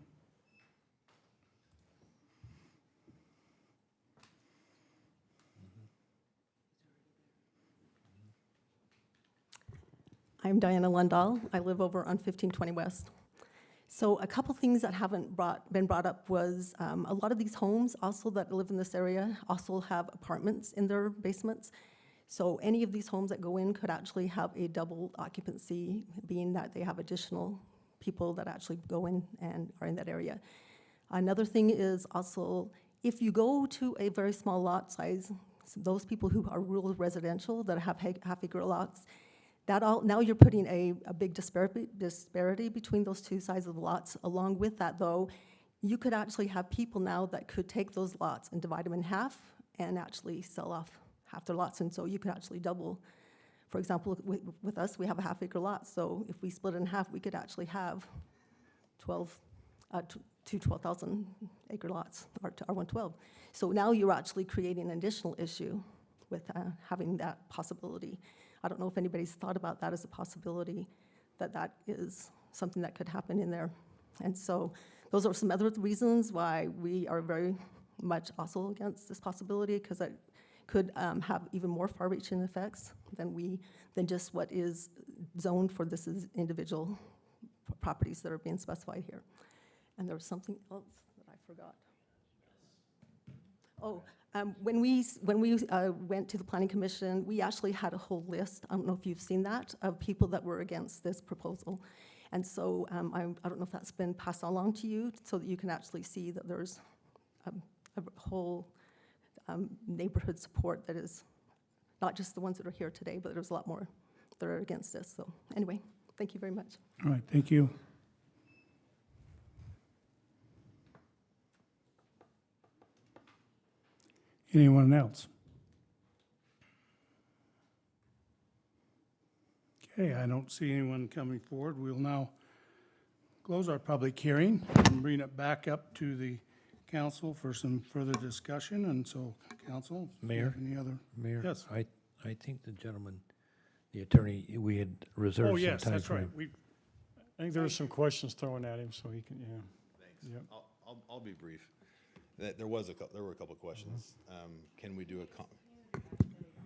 I'm Diana Lundahl. I live over on 1520 West. So a couple things that haven't been brought up was a lot of these homes also that live in this area also have apartments in their basements. So any of these homes that go in could actually have a double occupancy, being that they have additional people that actually go in and are in that area. Another thing is also, if you go to a very small lot size, so those people who are rural residential that have half-acre lots, now you're putting a big disparity between those two sides of the lots. Along with that, though, you could actually have people now that could take those lots and divide them in half and actually sell off half their lots, and so you could actually double. For example, with us, we have a half-acre lot, so if we split it in half, we could actually have 2 12,000-acre lots, or R112. So now you're actually creating an additional issue with having that possibility. I don't know if anybody's thought about that as a possibility, that is something that could happen in there. And so those are some other reasons why we are very much also against this possibility, because it could have even more far-reaching effects than just what is zoned for this is individual properties that are being specified here. And there was something else that I forgot. Oh, when we went to the Planning Commission, we actually had a whole list, I don't know if you've seen that, of people that were against this proposal. And so I don't know if that's been passed along to you so that you can actually see that there's a whole neighborhood support that is not just the ones that are here today, but there's a lot more that are against this. So anyway, thank you very much. All right, thank you. Anyone else? Okay, I don't see anyone coming forward. We'll now close our public hearing and bring it back up to the council for some further discussion. And so, council, if you have any other? Mayor, Yes. I think the gentleman, the attorney, we had reserved Oh, some yes, time that's for right. him. I think there were some questions thrown at him, so he can, yeah. Thanks. Yep. I'll be brief. There were a couple questions. Can we do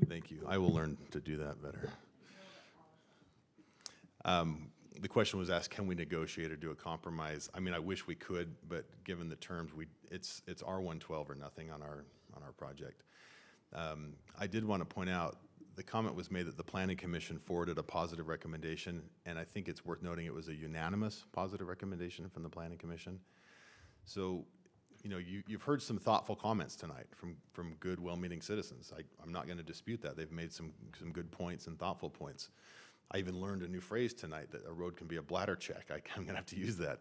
thank you. I will learn to do that better. The question was asked, can we negotiate or do a compromise? I mean, I wish we could, but given the terms, it's R112 or nothing on our project. I did want to point out, the comment was made that the Planning Commission forwarded a positive recommendation, and I think it's worth noting it was a unanimous positive recommendation from the Planning Commission. So, you know, you've heard some thoughtful comments tonight from good, well-meaning citizens. I'm not going to dispute that. They've made some good points and thoughtful points. I even learned a new phrase tonight, that a road can be a bladder check. I'm going to have to use that.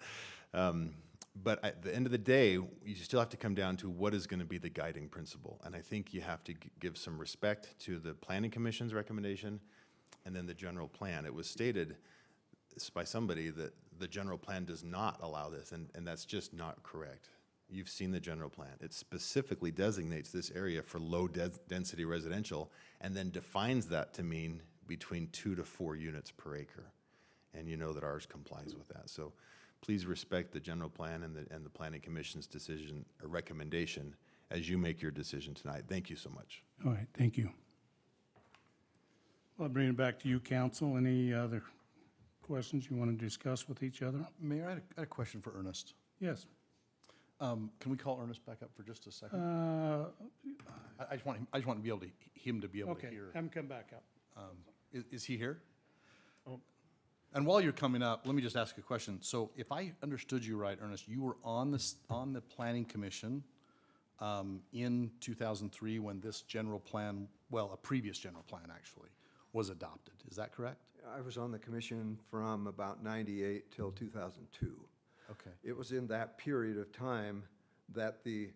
But at the end of the day, you still have to come down to what is going to be the guiding principle. And I think you have to give some respect to the Planning Commission's recommendation and then the general plan. It was stated by somebody that the general plan does not allow this, and that's just not correct. You've seen the general plan. It specifically designates this area for low-density residential and then defines that to mean between 2 to 4 units per acre. And you know that ours complies with that. So please respect the general plan and the Planning Commission's decision or recommendation as you make your decision tonight. Thank you so much. All right, thank you. I'll bring it back to you, council. Any other questions you want to discuss with each other? Mayor, I had a question for Ernest. Yes. Can we call Ernest back up for just a second? I just want him to be able to hear. Okay, have him come back up. Is he here? Oh. And while you're coming up, let me just ask a question. So if I understood you right, Ernest, you were on the planning commission in 2003 when this general plan, well, a previous general plan actually, was adopted. Is that correct? I was on the commission from about 98 till 2002. Okay. It was in that period of time that the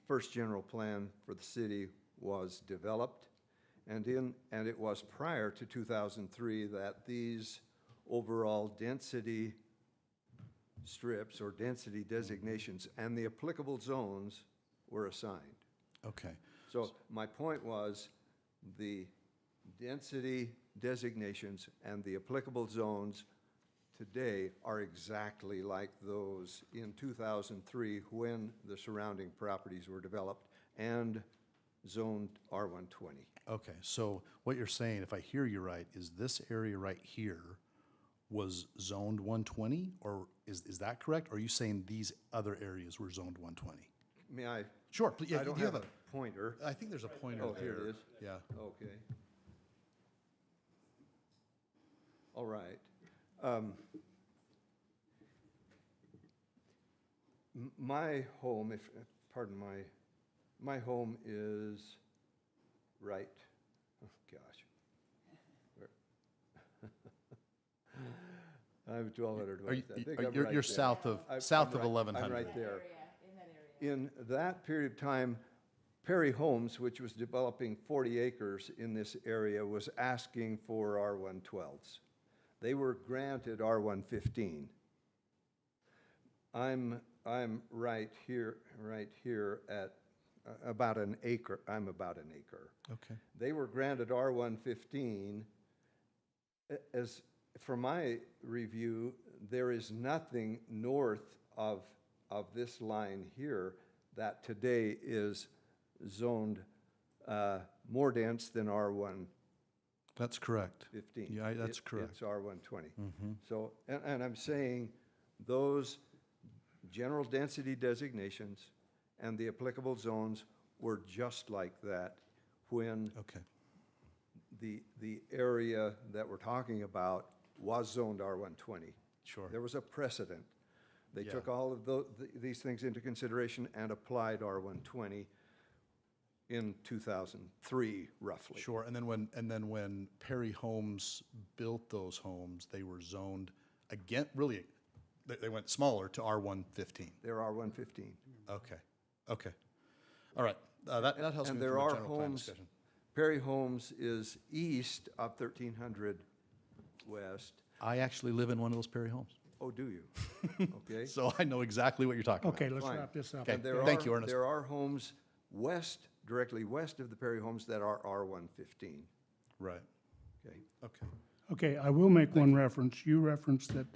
first general plan for the city was developed, and it was prior to 2003 that these overall density strips or density designations and the applicable zones were assigned. Okay. So my point was the density designations and the applicable zones today are exactly like those in 2003 when the surrounding properties were developed and zoned R120. Okay, so what you're saying, if I hear you right, is this area right here was zoned 120, or is that correct? Or are you saying these other areas were zoned 120? May I? Sure, please. Yeah, I don't you have a pointer. I think there's a pointer Oh, here. there it is? Yeah. Okay. All right. My home, pardon my home is right, oh gosh. I'm 1200 Are you, west. I think are- I'm you're right there. south of I'm 1100. I'm right there. In that period of time, Perry Homes, which was developing 40 acres in this area, was asking for R112s. They were granted R115. I'm right here at about an acre. I'm about an acre. Okay. They were granted R115. As from my review, there is nothing north of this line here that today is zoned more dense than R115. That's correct. Yeah, that's correct. It's R120. Mm-hmm. So, and I'm saying those general density designations and the applicable zones were just like that when Okay. the area that we're talking about was zoned R120. Sure. There was a precedent. They Yeah. took all of these things into consideration and applied R120 in 2003, roughly. Sure, and then when Perry Homes built those homes, they were zoned again, really, they went smaller to R115. They're R115. Okay, okay. All right, that helps me And from there a are general plan homes, discussion. Perry Homes is east of 1300 West. I actually live in one of those Perry Homes. Oh, do you? Okay. So I know exactly what you're talking about. Okay, let's Fine. wrap this up. Okay. And there Thank are- you, Ernest. There are homes directly west of the Perry Homes that are R115. Right, Okay. okay. Okay, I will make one reference. You referenced that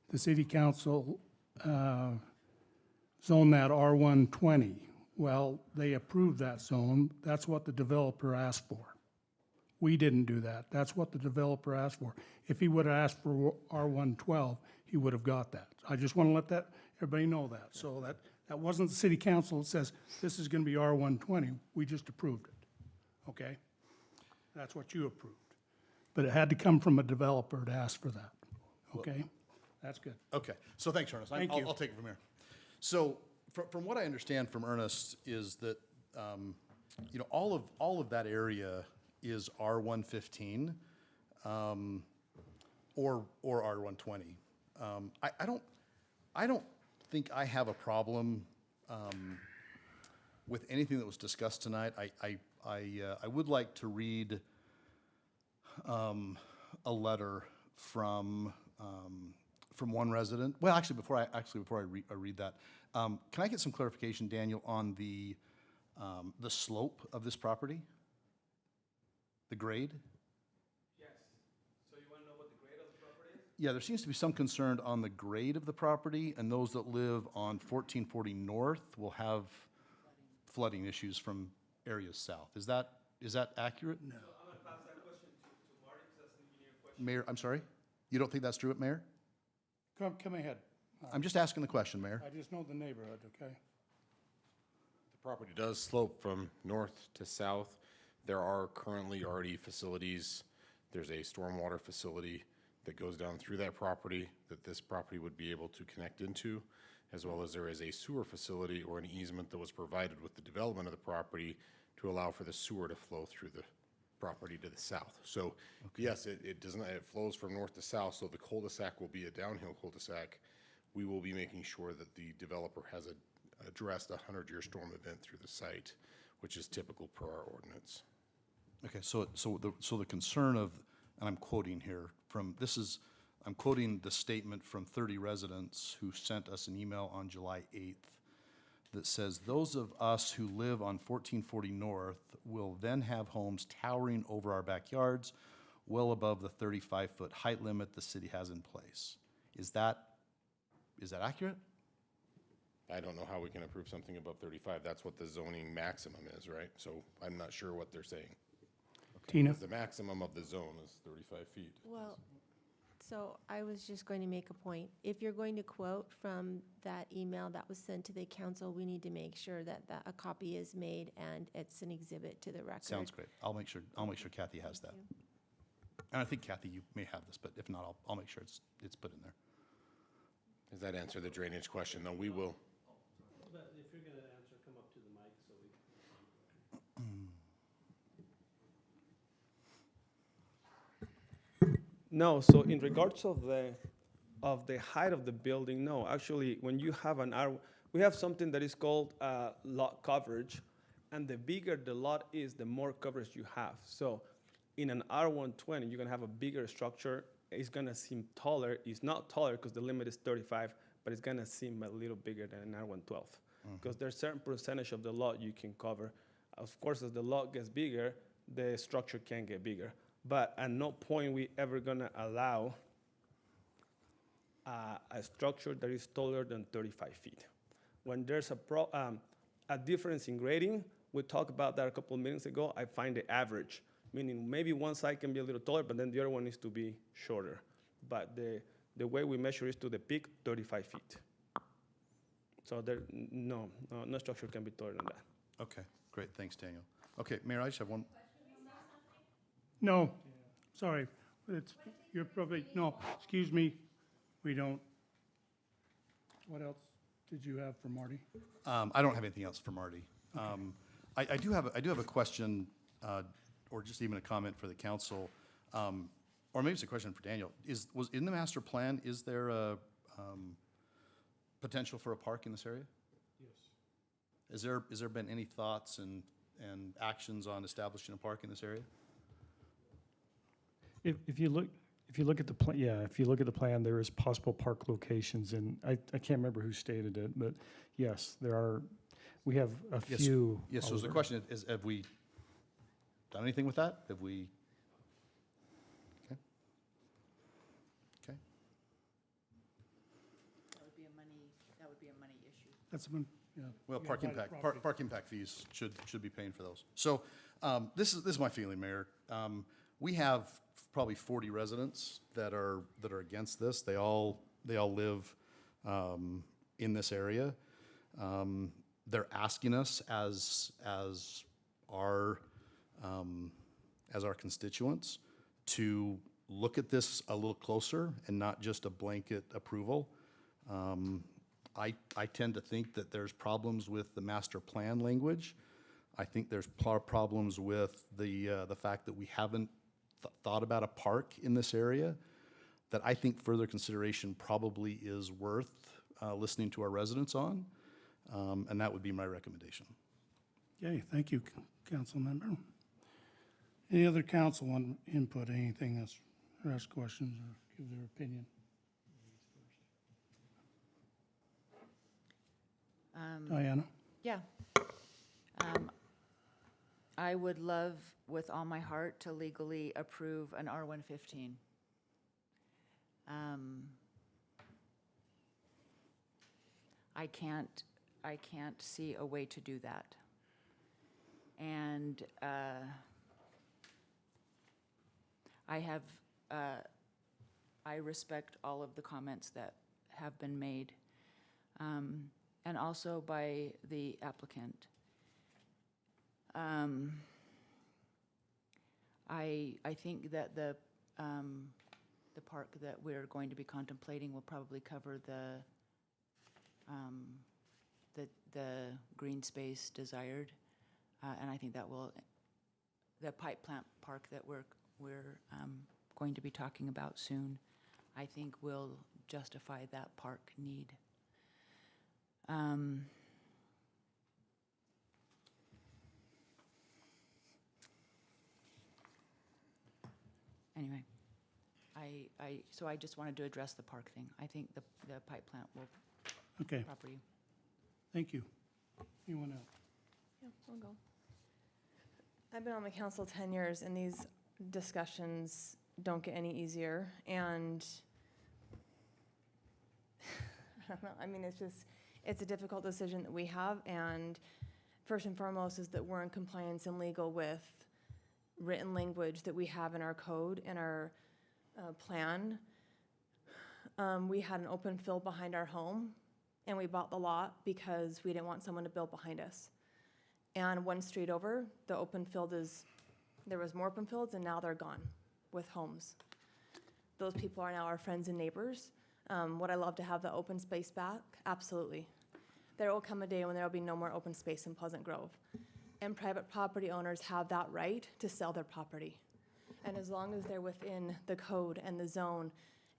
the city council zoned that R120. Well, they approved that zone. That's what the developer asked for. We didn't do that. That's what the developer asked for. If he would have asked for R112, he would have got that. I just want to let everybody know that. So that wasn't the city council that says, this is going to be R120. We just approved it, okay? That's what you approved. But it had to come from a developer to ask for that, okay? That's good. Okay, so thanks, Ernest. Thank you. I'll take it from here. So from what I understand from Ernest is that, all of that area is R115 or R120. I don't think I have a problem with anything that was discussed tonight. I would like to read a letter from one resident. Well, actually, before I read that, can I get some clarification, Daniel, on the slope of this property? The grade? Yes. So you want to know what the grade of the property is? Yeah, there seems to be some concern on the grade of the property, and those that live on 1440 North will have flooding issues from areas south. Is that accurate? So I'm going to pass that question to Marty, because that's an engineer question. Mayor, I'm sorry? You don't think that's true, Mayor? Come ahead. I'm just asking the question, Mayor. I just know the neighborhood, okay? The property does slope from north to south. There are currently already facilities. There's a stormwater facility that goes down through that property that this property would be able to connect into, as well as there is a sewer facility or an easement that was provided with the development of the property to allow for the sewer to flow through the property to the south. So yes, it does not, it flows from north to south, so the cul-de-sac will be a downhill cul-de-sac. We will be making sure that the developer has addressed a 100-year storm event through the site, which is typical per our ordinance. Okay, so the concern of, and I'm quoting here from, I'm quoting the statement from 30 residents who sent us an email on July 8th that says, those of us who live on 1440 North will then have homes towering over our backyards, well above the 35-foot height limit the city has in place. Is that accurate? I don't know how we can approve something above 35. That's what the zoning maximum is, right? So I'm not sure what they're saying. Tina? Because the maximum of the zone is 35 feet. Well, so I was just going to make a point. If you're going to quote from that email that was sent to the council, we need to make sure that a copy is made and it's an exhibit to the record. Sounds great. I'll make sure Kathy has that. And I think Kathy, you may have this, but if not, I'll make sure it's put in there. Does that answer the drainage question? No, we will. But if you're gonna answer, come up to the mic so we. No, so in regards of the height of the building, no, actually, when you have we have something that is called lot coverage, and the bigger the lot is, the more coverage you have. So in an R120, you're gonna have a bigger structure. It's gonna seem taller. It's not taller because the limit is 35, but it's gonna seem a little bigger than an R112. Because there's a certain percentage of the lot you can cover. Of course, as the lot gets bigger, the structure can get bigger. But at no point we ever gonna allow a structure that is taller than 35 feet. When there's a difference in grading, we talked about that a couple of minutes ago, I find the average, meaning maybe one side can be a little taller, but then the other one needs to be shorter. But the way we measure is to the peak, 35 feet. So no structure can be taller than that. Okay, great, thanks, Daniel. Okay, Mayor, I just have one. No, sorry, you're probably, no, excuse me, we don't. What else did you have for Marty? I don't have anything else for Marty. I do have a question, or just even a comment for the council, or maybe it's a question for Daniel. Was in the master plan, is there a potential for a park in this area? Yes. Is there been any thoughts and actions on establishing a park in this area? If you look at the plan, if you look at the plan, there is possible park locations, and I can't remember who stated it, but yes, there are. We have a few. Yes. So the question is, have we done anything with that? Have we? Okay. Okay. That would be a money issue. That's been, yeah. Well, Yeah, park private impact, property. park impact fees should be paying for those. So, this is my feeling, Mayor. We have probably 40 residents that are against this. They all live in this area. They're asking us as our constituents to look at this a little closer and not just a blanket approval. I tend to think that there's problems with the master plan language. I think there's problems with the fact that we haven't thought about a park in this area, that I think further consideration probably is worth listening to our residents on, and that would be my recommendation. Okay, thank you, council member. Any other council want input, anything else, or ask questions or give their opinion? Diana? Yeah. I would love with all my heart to legally approve an R115. I can't see a way to do that. And I respect all of the comments that have been made, and also by the applicant. I think that the park that we're going to be contemplating will probably cover the green space desired. And I think that will, the pipe plant park that we're going to be talking about soon, I think will justify that park need. Anyway, so I just wanted to address the park thing. I think the pipe plant will Okay, property. thank you. Anyone else? Yeah, I'll go. I've been on the council 10 years, and these discussions don't get any easier. And I don't know, I mean, it's a difficult decision that we have. And first and foremost is that we're in compliance and legal with written language that we have in our code and our plan. We had an open field behind our home, and we bought the lot because we didn't want someone to build behind us. And one street over, the open field there was more open fields, and now they're gone with homes. Those people are now our friends and neighbors. Would I love to have the open space back? Absolutely. There will come a day when there will be no more open space in Pleasant Grove. And private property owners have that right to sell their property. And as long as they're within the code and the zone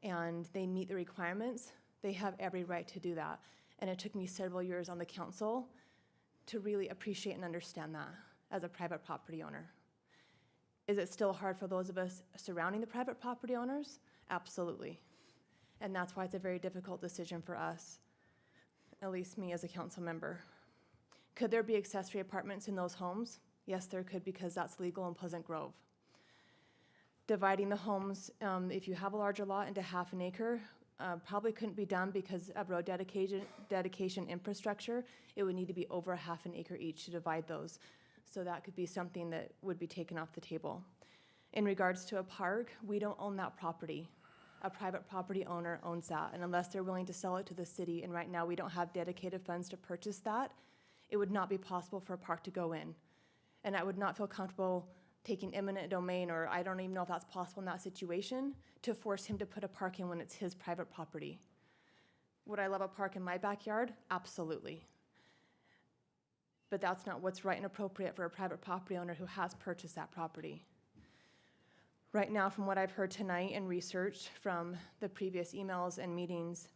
and they meet the requirements, they have every right to do that. And it took me several years on the council to really appreciate and understand that as a private property owner. Is it still hard for those of us surrounding the private property owners? Absolutely. And that's why it's a very difficult decision for us, at least me as a council member. Could there be accessory apartments in those homes? Yes, there could, because that's legal in Pleasant Grove. Dividing the homes, if you have a larger lot, into half an acre, probably couldn't be done because of road dedication infrastructure. It would need to be over a half an acre each to divide those. So that could be something that would be taken off the table. In regards to a park, we don't own that property. A private property owner owns that, and unless they're willing to sell it to the city, and right now we don't have dedicated funds to purchase that, it would not be possible for a park to go in. And I would not feel comfortable taking eminent domain, or I don't even know if that's possible in that situation, to force him to put a park in when it's his private property. Would I love a park in my backyard? Absolutely. But that's not what's right and appropriate for a private property owner who has purchased that property. Right now, from what I've heard tonight and researched from the previous emails and meetings,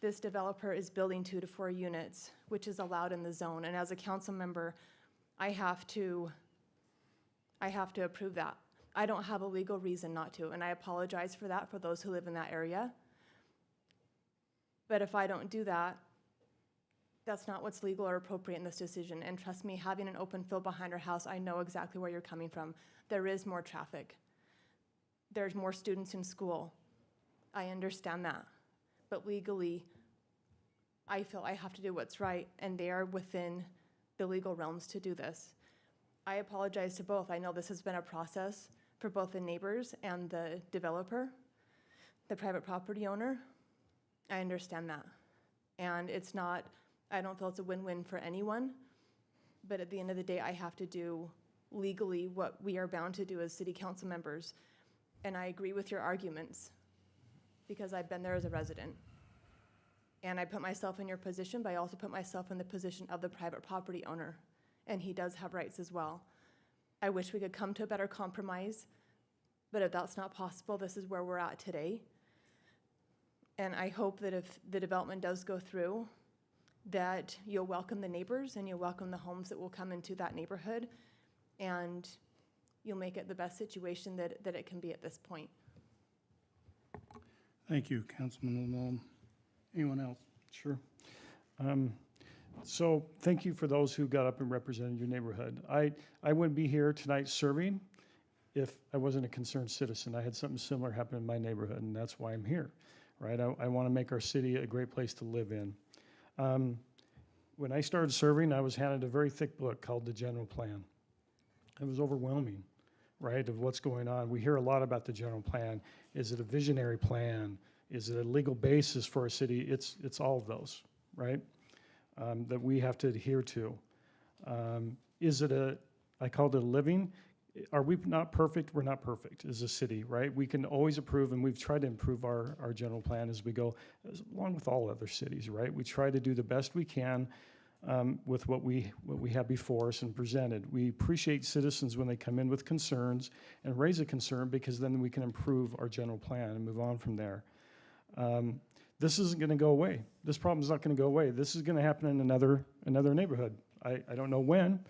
this developer is building 2 to 4 units, which is allowed in the zone. And as a council member, I have to approve that. I don't have a legal reason not to, and I apologize for that for those who live in that area. But if I don't do that, that's not what's legal or appropriate in this decision. And trust me, having an open field behind our house, I know exactly where you're coming from. There is more traffic. There's more students in school. I understand that. But legally, I feel I have to do what's right, and they are within the legal realms to do this. I apologize to both. I know this has been a process for both the neighbors and the developer, the private property owner. I understand that. And it's not, I don't feel it's a win-win for anyone, but at the end of the day, I have to do legally what we are bound to do as city council members. And I agree with your arguments, because I've been there as a resident. And I put myself in your position, but I also put myself in the position of the private property owner. And he does have rights as well. I wish we could come to a better compromise, but if that's not possible, this is where we're at today. And I hope that if the development does go through, that you'll welcome the neighbors and you'll welcome the homes that will come into that neighborhood, and you'll make it the best situation that it can be at this point. Thank you, Councilman Lamone. Anyone else? Sure. So thank you for those who got up and represented your neighborhood. I wouldn't be here tonight serving if I wasn't a concerned citizen. I had something similar happen in my neighborhood, and that's why I'm here, right? I want to make our city a great place to live in. When I started serving, I was handed a very thick book called the General Plan. It was overwhelming, right, of what's going on. We hear a lot about the General Plan. Is it a visionary plan? Is it a legal basis for a city? It's all of those, right, that we have to adhere to. Is it I called it a living? Are we not perfect? We're not perfect as a city, right? We can always improve, and we've tried to improve our general plan as we go, along with all other cities, right? We try to do the best we can with what we have before us and presented. We appreciate citizens when they come in with concerns and raise a concern, because then we can improve our general plan and move on from there. This isn't going to go away. This problem is not going to go away. This is going to happen in another neighborhood. I don't know when.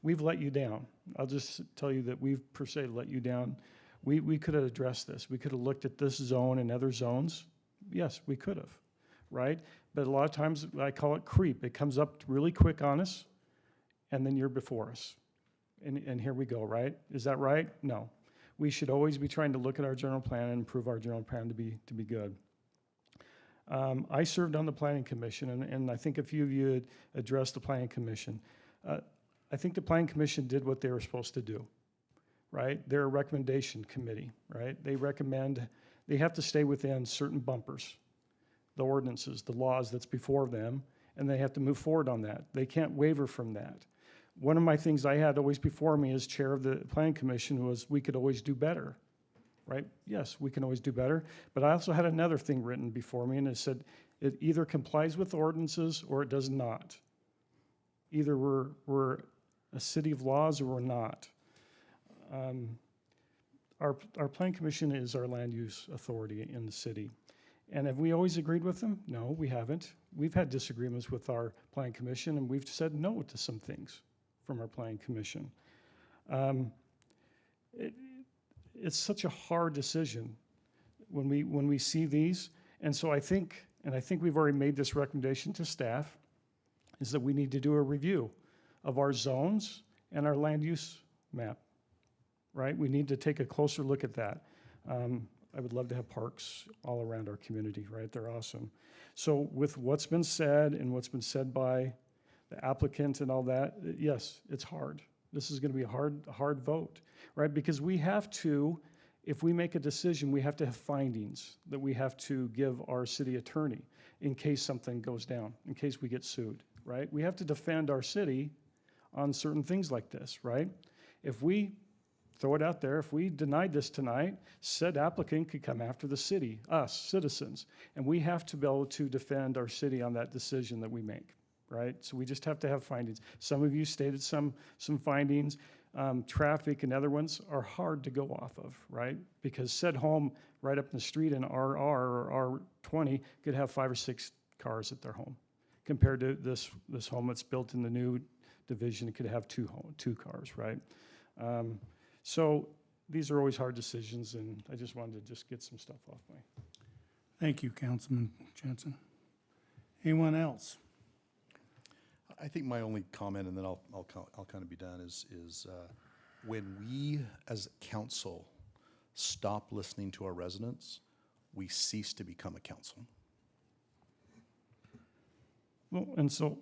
We've let you down. I'll just tell you that we've per se let you down. We could have addressed this. We could have looked at this zone and other zones. Yes, we could have, right? But a lot of times I call it creep. It comes up really quick on us, and then you're before us. And here we go, right? Is that right? No. We should always be trying to look at our general plan and improve our general plan to be good. I served on the Planning Commission, and I think a few of you had addressed the Planning Commission. I think the Planning Commission did what they were supposed to do, right? They're a recommendation committee, right? They recommend, they have to stay within certain bumpers, the ordinances, the laws that's before them, and they have to move forward on that. They can't waver from that. One of my things I had always before me as chair of the Planning Commission was we could always do better, right? Yes, we can always do better, but I also had another thing written before me, and it said it either complies with ordinances or it does not. Either we're a city of laws or we're not. Our Planning Commission is our land use authority in the city. And have we always agreed with them? No, we haven't. We've had disagreements with our Planning Commission, and we've said no to some things from our Planning Commission. It's such a hard decision when we see these. And so I think we've already made this recommendation to staff, is that we need to do a review of our zones and our land use map, right? We need to take a closer look at that. I would love to have parks all around our community, right? They're awesome. So with what's been said and what's been said by the applicant and all that, yes, it's hard. This is going to be a hard vote, right? Because we have to, if we make a decision, we have to have findings that we have to give our city attorney in case something goes down, in case we get sued, right? We have to defend our city on certain things like this, right? If we throw it out there, if we denied this tonight, said applicant could come after the city, us, citizens, and we have to be able to defend our city on that decision that we make, right? So we just have to have findings. Some of you stated some findings. Traffic and other ones are hard to go off of, right? Because said home right up in the street in RR or R20 could have 5 or 6 cars at their home, compared to this home that's built in the new division. It could have two cars, right? So these are always hard decisions, and I just wanted to just get some stuff off my. Thank you, Councilman Jensen. Anyone else? I think my only comment, and then I'll kind of be done, is when we as council stop listening to our residents, we cease to become a council. Well, and so,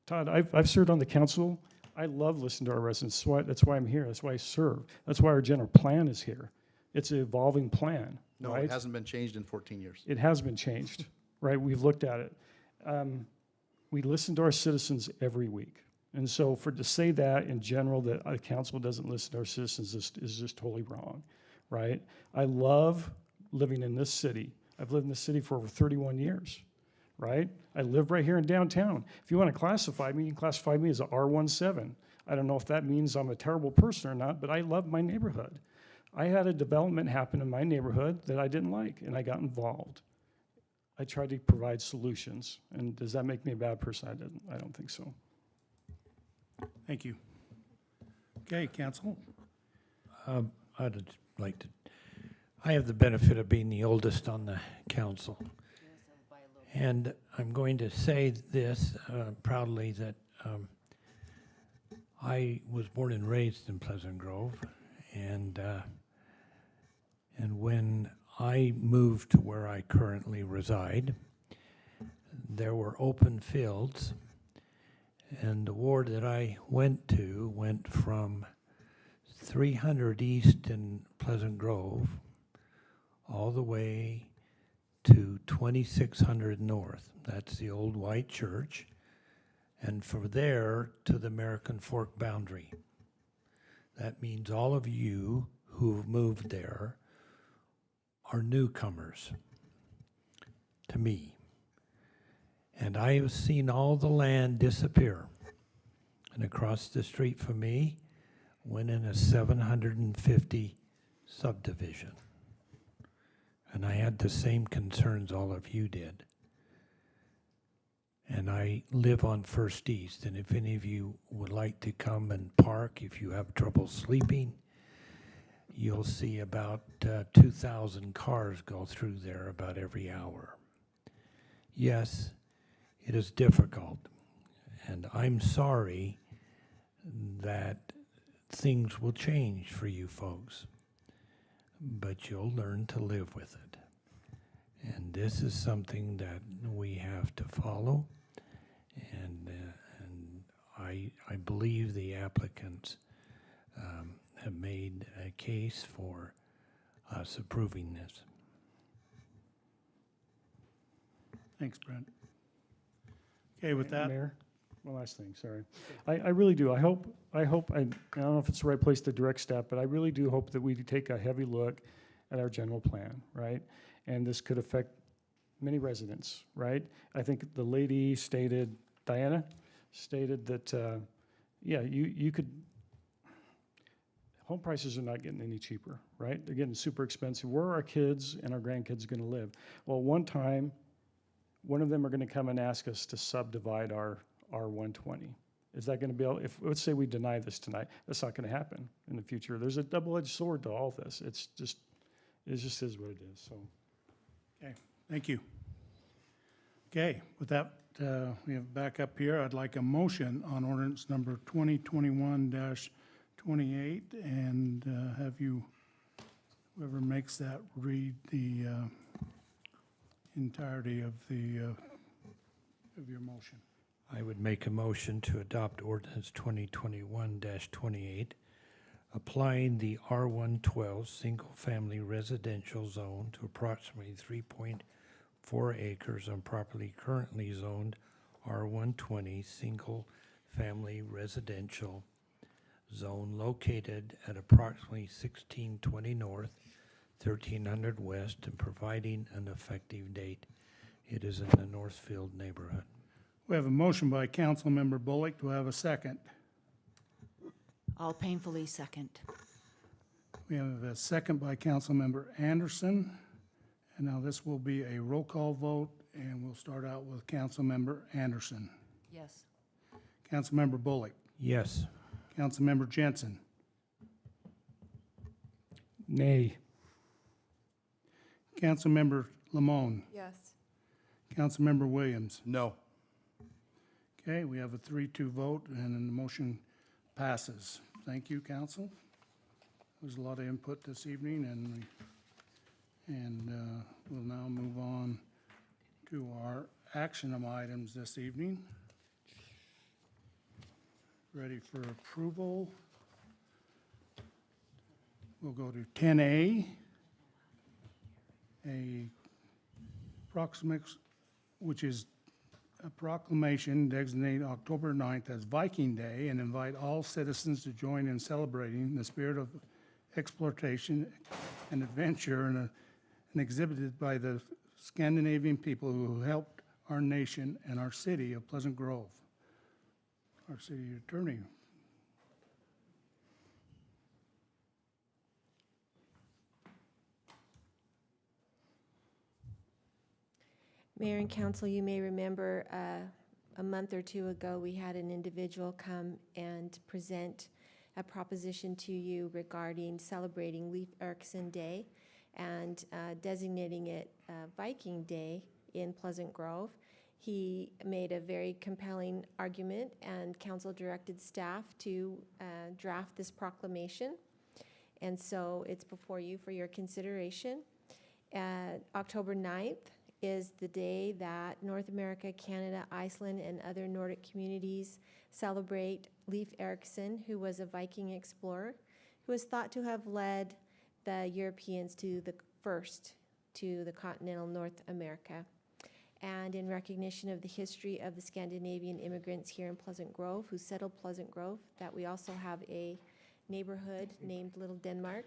Todd, I've served on the council. I love listening to our residents. That's why I'm here. That's why I serve. That's why our general plan is here. It's an evolving plan, No, right? it hasn't been changed in 14 years. It has been changed, right? We've looked at it. We listen to our citizens every week. And so to say that in general, that a council doesn't listen to our citizens is just totally wrong, right? I love living in this city. I've lived in this city for over 31 years, right? I live right here in downtown. If you want to classify me, you can classify me as a R17. I don't know if that means I'm a terrible person or not, but I love my neighborhood. I had a development happen in my neighborhood that I didn't like, and I got involved. I tried to provide solutions, and does that make me a bad person? I don't think so. Thank you. Okay, council. I'd like to, I have the benefit of being the oldest on the council. And I'm going to say this proudly, that I was born and raised in Pleasant Grove, and when I moved to where I currently reside, there were open fields, and the ward that I went to went from 300 East in Pleasant Grove all the way to 2600 North. That's the old white church, and from there to the American Fork boundary. That means all of you who've moved there are newcomers to me. And I have seen all the land disappear. And across the street from me went in a 750 subdivision. And I had the same concerns all of you did. And I live on First East, and if any of you would like to come and park, if you have trouble sleeping, you'll see about 2,000 cars go through there about every hour. Yes, it is difficult, and I'm sorry that things will change for you folks, but you'll learn to live with it. And this is something that we have to follow. And I believe the applicants have made a case for us approving this. Thanks, Brent. Okay, with that, Mayor, one last thing, sorry. I really do. I don't know if it's the right place to direct staff, but I really do hope that we take a heavy look at our general plan, right? And this could affect many residents, right? I think the lady stated, Diana, stated that, yeah, you could, home prices are not getting any cheaper, right? They're getting super expensive. Where are our kids and our grandkids gonna live? Well, one time, one of them are gonna come and ask us to subdivide our 120. Is that gonna be, let's say we deny this tonight, that's not gonna happen in the future. There's a double-edged sword to all this. It just is what it is, so. okay, thank you. Okay, with that, we have back up here, I'd like a motion on ordinance number 2021-28, and have you, whoever makes that, read the entirety of your motion. I would make a motion to adopt ordinance 2021-28, applying the R112 single-family residential zone to approximately 3.4 acres on property currently zoned R120 single-family residential zone located at approximately 1620 north, 1300 west, and providing an effective date. It is in the Northfield neighborhood. We have a motion by Councilmember Bullock. Do I have a second? I'll painfully second. We have a second by Councilmember Anderson. And now this will be a roll call vote, and we'll start out with Councilmember Anderson. Yes. Councilmember Bullock. Yes. Councilmember Jensen. Nay. Councilmember Lamone. Yes. Councilmember Williams. No. Okay, we have a 3-2 vote, and then the motion passes. Thank you, council. There's a lot of input this evening, and we'll now move on to our action items this evening. Ready for approval. We'll go to 10A, which is a proclamation designating October 9th as Viking Day and invite all citizens to join in celebrating the spirit of exploration and adventure and exhibited by the Scandinavian people who helped our nation and our city of Pleasant Grove. Our city attorney. Mayor and council, you may remember a month or two ago, we had an individual come and present a proposition to you regarding celebrating Leif Erikson Day and designating it Viking Day in Pleasant Grove. He made a very compelling argument, and council directed staff to draft this proclamation. And so it's before you for your consideration. October 9th is the day that North America, Canada, Iceland, and other Nordic communities celebrate Leif Erikson, who was a Viking explorer, who is thought to have led the Europeans to the continental North America. And in recognition of the history of the Scandinavian immigrants here in Pleasant Grove, who settled Pleasant Grove, that we also have a neighborhood named Little Denmark.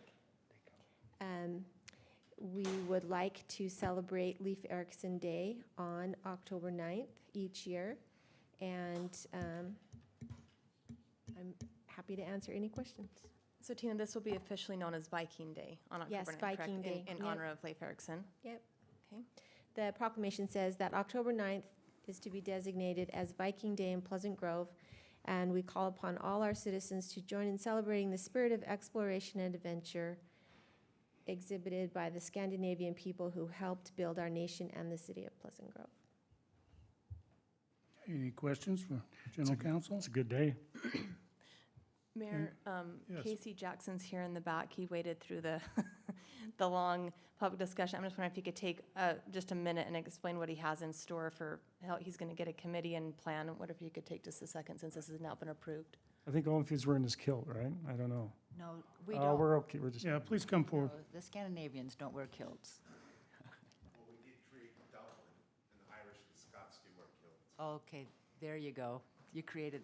We would like to celebrate Leif Erikson Day on October 9th each year, and I'm happy to answer any questions. So Tina, this will be officially known as Viking Day on October 9th, Yes, correct? Viking Day, In yep. honor of Leif Erikson. Yep. Okay. The proclamation says that October 9th is to be designated as Viking Day in Pleasant Grove, and we call upon all our citizens to join in celebrating the spirit of exploration and adventure exhibited by the Scandinavian people who helped build our nation and the city of Pleasant Grove. Any questions for General Counsel? It's a good day. Mayor, Yes. Casey Jackson's here in the back. He waited through the, the long public discussion. I'm just wondering if you could take just a minute and explain what he has in store for how he's going to get a committee and plan. What if you could take just a second since this has now been approved? I think all of he's wearing his kilt, right? I don't know. No, we Oh, don't. we're okay, we're just. Yeah, please come forward. No, the Scandinavians don't wear kilts. Well, we did create Dublin, and the Irish and Scots do wear kilts. Okay, there you go. You created,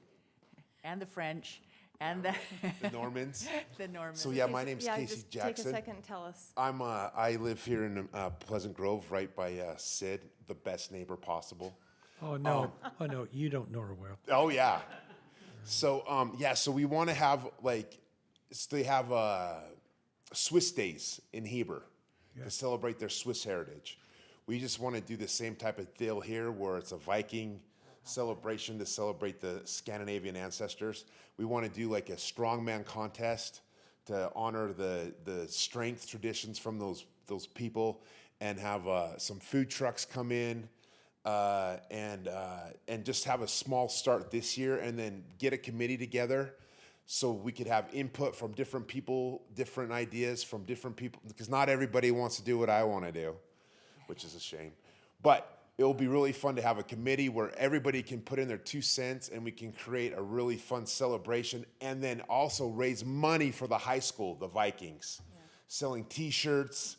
and the French, and the. The Normans. The Normans. So yeah, my name's Casey just Jackson. take a second and tell us. I live here in Pleasant Grove, right by Sid, the best neighbor possible. Oh, no, oh, no, you don't know her well. Oh yeah. So so we want to have they have Swiss days in Heber to celebrate their Swiss heritage. We just want to do the same type of deal here, where it's a Viking celebration to celebrate the Scandinavian ancestors. We want to do like a strongman contest to honor the strength traditions from those people, and have some food trucks come in. And just have a small start this year, and then get a committee together so we could have input from different people, different ideas from different people, because not everybody wants to do what I want to do, which is a shame. But it will be really fun to have a committee where everybody can put in their 2 cents, and we can create a really fun celebration, and then also raise money for the high school, the Vikings, selling T-shirts,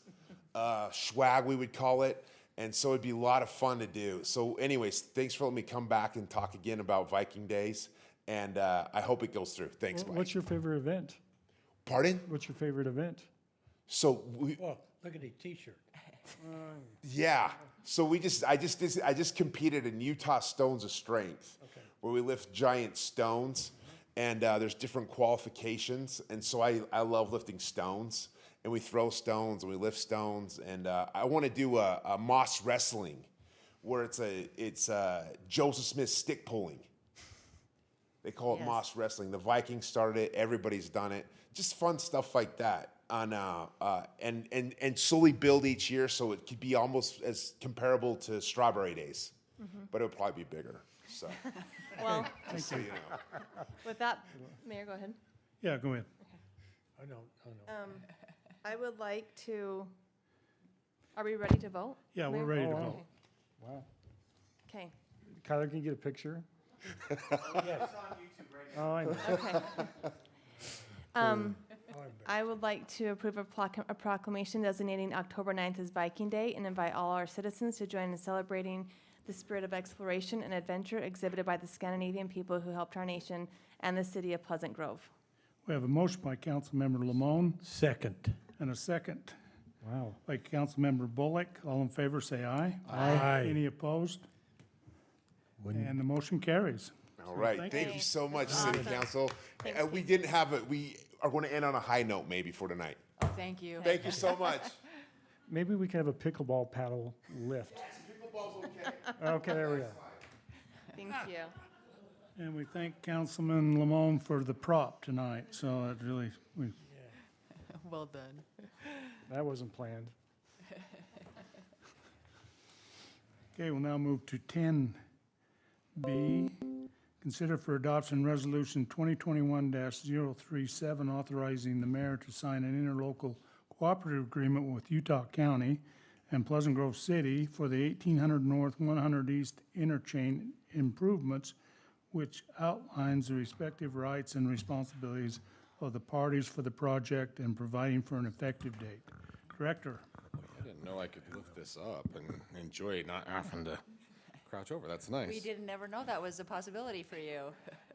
swag we would call it. And so it'd be a lot of fun to do. So anyways, thanks for letting me come back and talk again about Viking Days. And I hope it goes through. Thanks, Mike. What's your favorite event? Pardon? What's your favorite event? So Oh, look at the T-shirt. yeah. So I just competed in Utah Stones of Strength, where we lift giant stones, and there's different qualifications. And so I love lifting stones. And we throw stones and we lift stones, and I want to do a Moss wrestling, where it's Joseph Smith stick pulling. They call it Moss wrestling. The Vikings started it. Everybody's done it. Just fun stuff like that. And slowly build each year so it could be almost as comparable to Strawberry Days, but it would probably be bigger. So, Well, just so you know. with that, Mayor, go ahead. Yeah, go ahead. I know. I would like to, are we ready to vote? Yeah, we're Mayor? ready to Oh, wow. vote. Wow. Okay, Kyler, can you get a picture? Oh, I know. okay. I would like to approve a proclamation designating October 9th as Viking Day, and invite all our citizens to join in celebrating the spirit of exploration and adventure exhibited by the Scandinavian people who helped our nation and the city of Pleasant Grove. We have a motion by Councilmember Lamone Second. and a second Wow. by Councilmember Bullock. All in favor, say aye. Aye. Any opposed? Wouldn't- And the motion carries. All right. Thank Thank you. you so much, City Awesome. Council. Thanks, We didn't have it. We are going to end on a high note maybe for tonight. Oh, thank you. Thank you so much. Maybe we can have a pickleball paddle lift. Pickleball's okay. Okay, there we go. Thank you. And we thank Councilman Lamone for the prop tonight, so it really, Well done. That wasn't planned. Okay, we'll now move to 10B. Consider for adoption Resolution 2021-037, authorizing the mayor to sign an interlocal cooperative agreement with Utah County and Pleasant Grove City for the 1800 North, 100 East interchange improvements, which outlines the respective rights and responsibilities of the parties for the project and providing for an effective date. Director? I didn't know I could lift this up and enjoy not having to crouch over. That's nice. We didn't never know that was a possibility for you.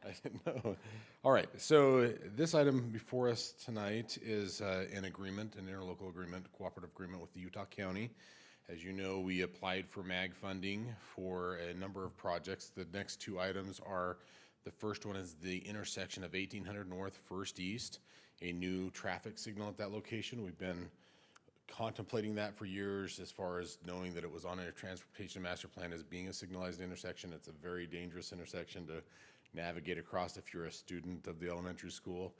I didn't know. All right, so this item before us tonight is an agreement, an interlocal agreement, cooperative agreement with the Utah County. As you know, we applied for MAG funding for a number of projects. The next two items are, the first one is the intersection of 1800 North, First East, a new traffic signal at that location. We've been contemplating that for years, as far as knowing that it was on a transportation master plan as being a signalized intersection. It's a very dangerous intersection to navigate across if you're a student of the elementary school.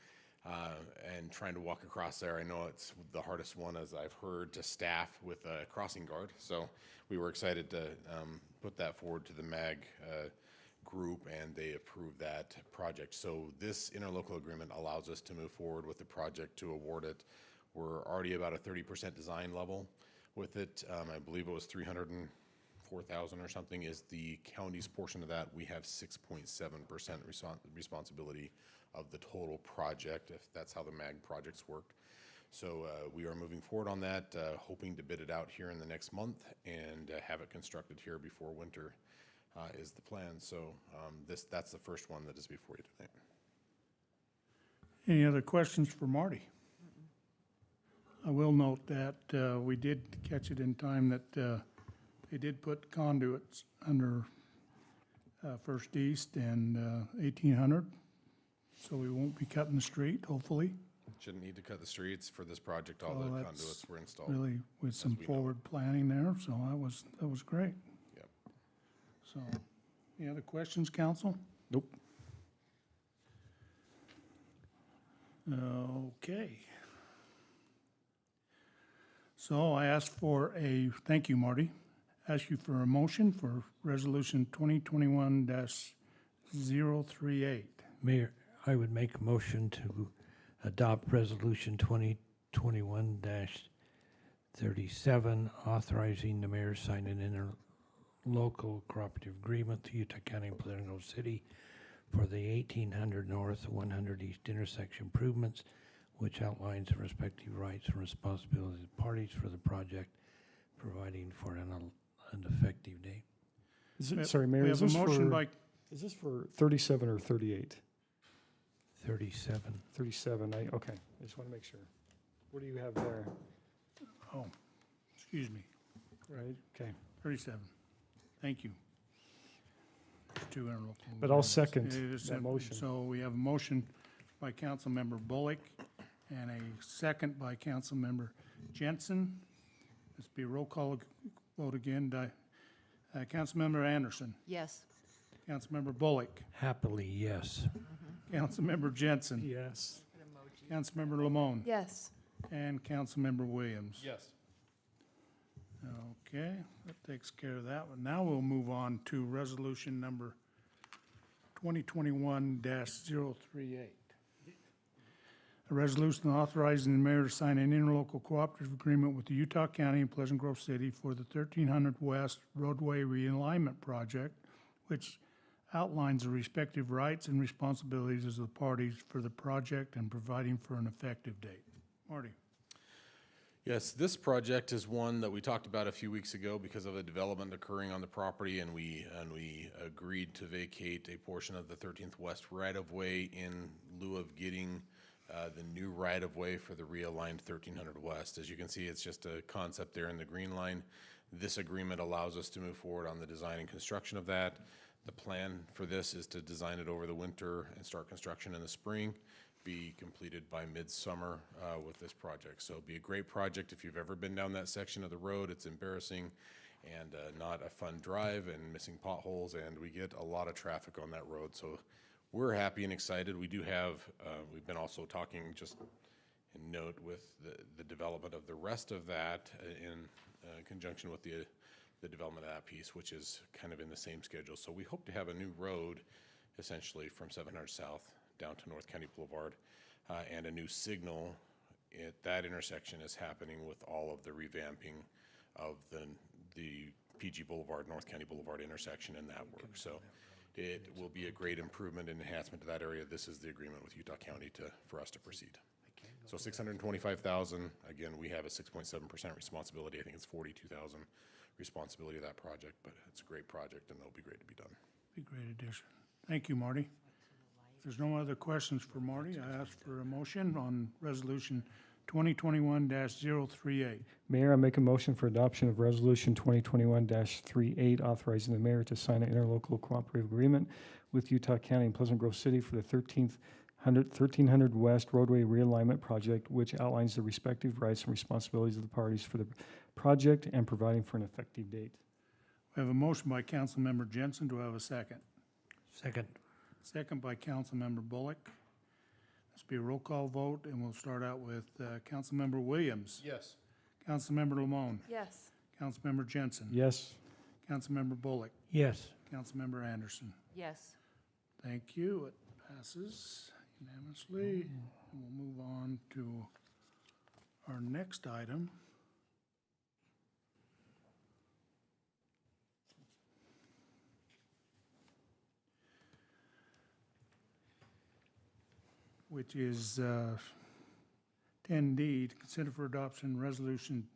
And trying to walk across there, I know it's the hardest one, as I've heard, to staff with a crossing guard. So we were excited to put that forward to the MAG group, and they approved that project. So this interlocal agreement allows us to move forward with the project to award it. We're already about a 30% design level with it. I believe it was 304,000 or something is the county's portion of that. We have 6.7% responsibility of the total project, if that's how the MAG projects work. So we are moving forward on that, hoping to bid it out here in the next month and have it constructed here before winter is the plan. So that's the first one that is before you tonight. Any other questions for Marty? I will note that we did catch it in time that they did put conduits under First East and 1800, so we won't be cutting the street, hopefully. Shouldn't need to cut the streets for this project. All So the that's conduits were installed. Really, with some we know. forward planning there, so that was great. Yep. So, any other questions, council? Nope. Okay. So I asked for thank you, Marty. Ask you for a motion for resolution 2021-038. Mayor, I would make a motion to adopt resolution 2021-37, authorizing the mayor to sign an interlocal cooperative agreement to Utah County and Pleasant Grove City for the 1800 North, 100 East intersection improvements, which outlines the respective rights and responsibilities of parties for the project, providing for an effective date. Sorry, Mayor, We is have a this motion for, by, is this for 37 or 38? 37. 37, okay, I just want to make sure. What do you have there? oh, excuse me, Right, okay. 37. Thank you. Two interlocal But I'll agreements. second It is that motion. So we have a motion by Councilmember Bullock and a second by Councilmember Jensen. This be a roll call vote again. Councilmember Anderson, Yes. Councilmember Bullock, Happily, yes. Councilmember Jensen, Yes. Councilmember Lamone, Yes. and Councilmember Williams. Yes. Okay, that takes care of that one. Now we'll move on to resolution number 2021-038. A resolution authorizing the mayor to sign an interlocal cooperative agreement with the Utah County and Pleasant Grove City for the 1300 West roadway realignment project, which outlines the respective rights and responsibilities of the parties for the project and providing for an effective date. Marty? Yes, this project is one that we talked about a few weeks ago because of a development occurring on the property, and we agreed to vacate a portion of the 13th West right-of-way in lieu of getting the new right-of-way for the realigned 1300 West. As you can see, it's just a concept there in the green line. This agreement allows us to move forward on the design and construction of that. The plan for this is to design it over the winter and start construction in the spring, be completed by midsummer with this project. So it'll be a great project. If you've ever been down that section of the road, it's embarrassing and not a fun drive and missing potholes, and we get a lot of traffic on that road. So we're happy and excited. We do have, we've been also talking just in note with the development of the rest of that in conjunction with the development of that piece, which is kind of in the same schedule. So we hope to have a new road essentially from 700 South down to North County Boulevard, and a new signal at that intersection is happening with all of the revamping of the PG Boulevard, North County Boulevard intersection and that work. So it will be a great improvement and enhancement to that area. This is the agreement with Utah County for us to proceed. So $625,000, again, we have a 6.7% responsibility. I think it's $42,000 responsibility of that project, but it's a great project and it'll be great to be done. Be a great addition. Thank you, Marty. If there's no other questions for Marty, I ask for a motion on Resolution 2021-038. Mayor, I make a motion for adoption of Resolution 2021-38, authorizing the mayor to sign an interlocal cooperative agreement with Utah County and Pleasant Grove City for the 1300 West Roadway Realignment Project, which outlines the respective rights and responsibilities of the parties for the project and providing for an effective date. We have a motion by Councilmember Jensen. Do I have a second? Second. Second by Councilmember Bullock. This will be a roll call vote, and we'll start out with Councilmember Williams. Yes. Councilmember Lamone. Yes. Councilmember Jensen. Yes. Councilmember Bullock. Yes. Councilmember Anderson. Yes. Thank you. It passes unanimously. And we'll move on to our next item. Which is 10D, to consider for adoption Resolution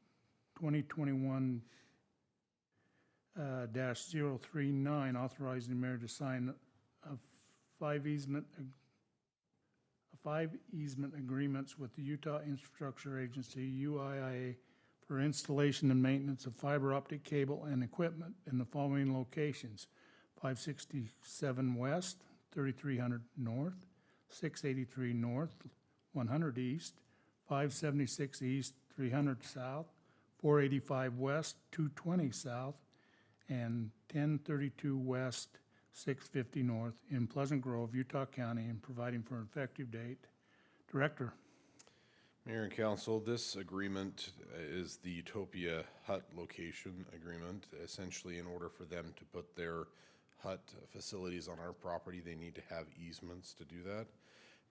2021-039, authorizing the mayor to sign five easement agreements with the Utah Infrastructure Agency, UIIA, for installation and maintenance of fiber optic cable and equipment in the following locations: 567 West, 3300 North, 683 North, 100 East, 576 East, 300 South, 485 West, 220 South, and 1032 West, 650 North in Pleasant Grove, Utah County, and providing for an effective date. Director. Mayor and Council, this agreement is the Utopia Hut location agreement. Essentially, in order for them to put their hut facilities on our property, they need to have easements to do that.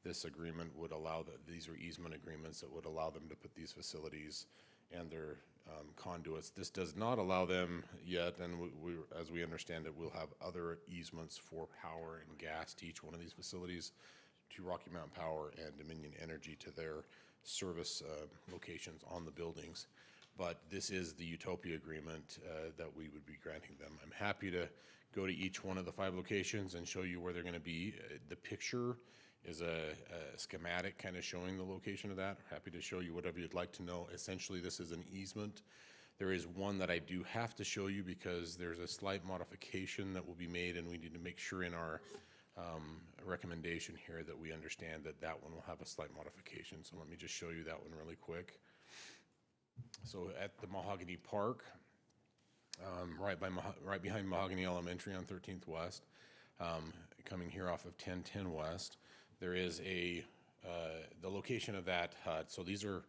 This agreement would allow these are easement agreements that would allow them to put these facilities and their conduits. This does not allow them yet, and as we understand it, we'll have other easements for power and gas to each one of these facilities, to Rocky Mountain Power and Dominion Energy to their service locations on the buildings. But this is the Utopia agreement that we would be granting them. I'm happy to go to each one of the 5 locations and show you where they're going to be. The picture is a schematic kind of showing the location of that. Happy to show you whatever you'd like to know. Essentially, this is an easement. There is one that I do have to show you because there's a slight modification that will be made, and we need to make sure in our recommendation here that we understand that that one will have a slight modification. So let me just show you that one really quick. So at the Mahogany Park, right behind Mahogany Elementary on 13th West, coming here off of 1010 West, there is the location of that hut. So these are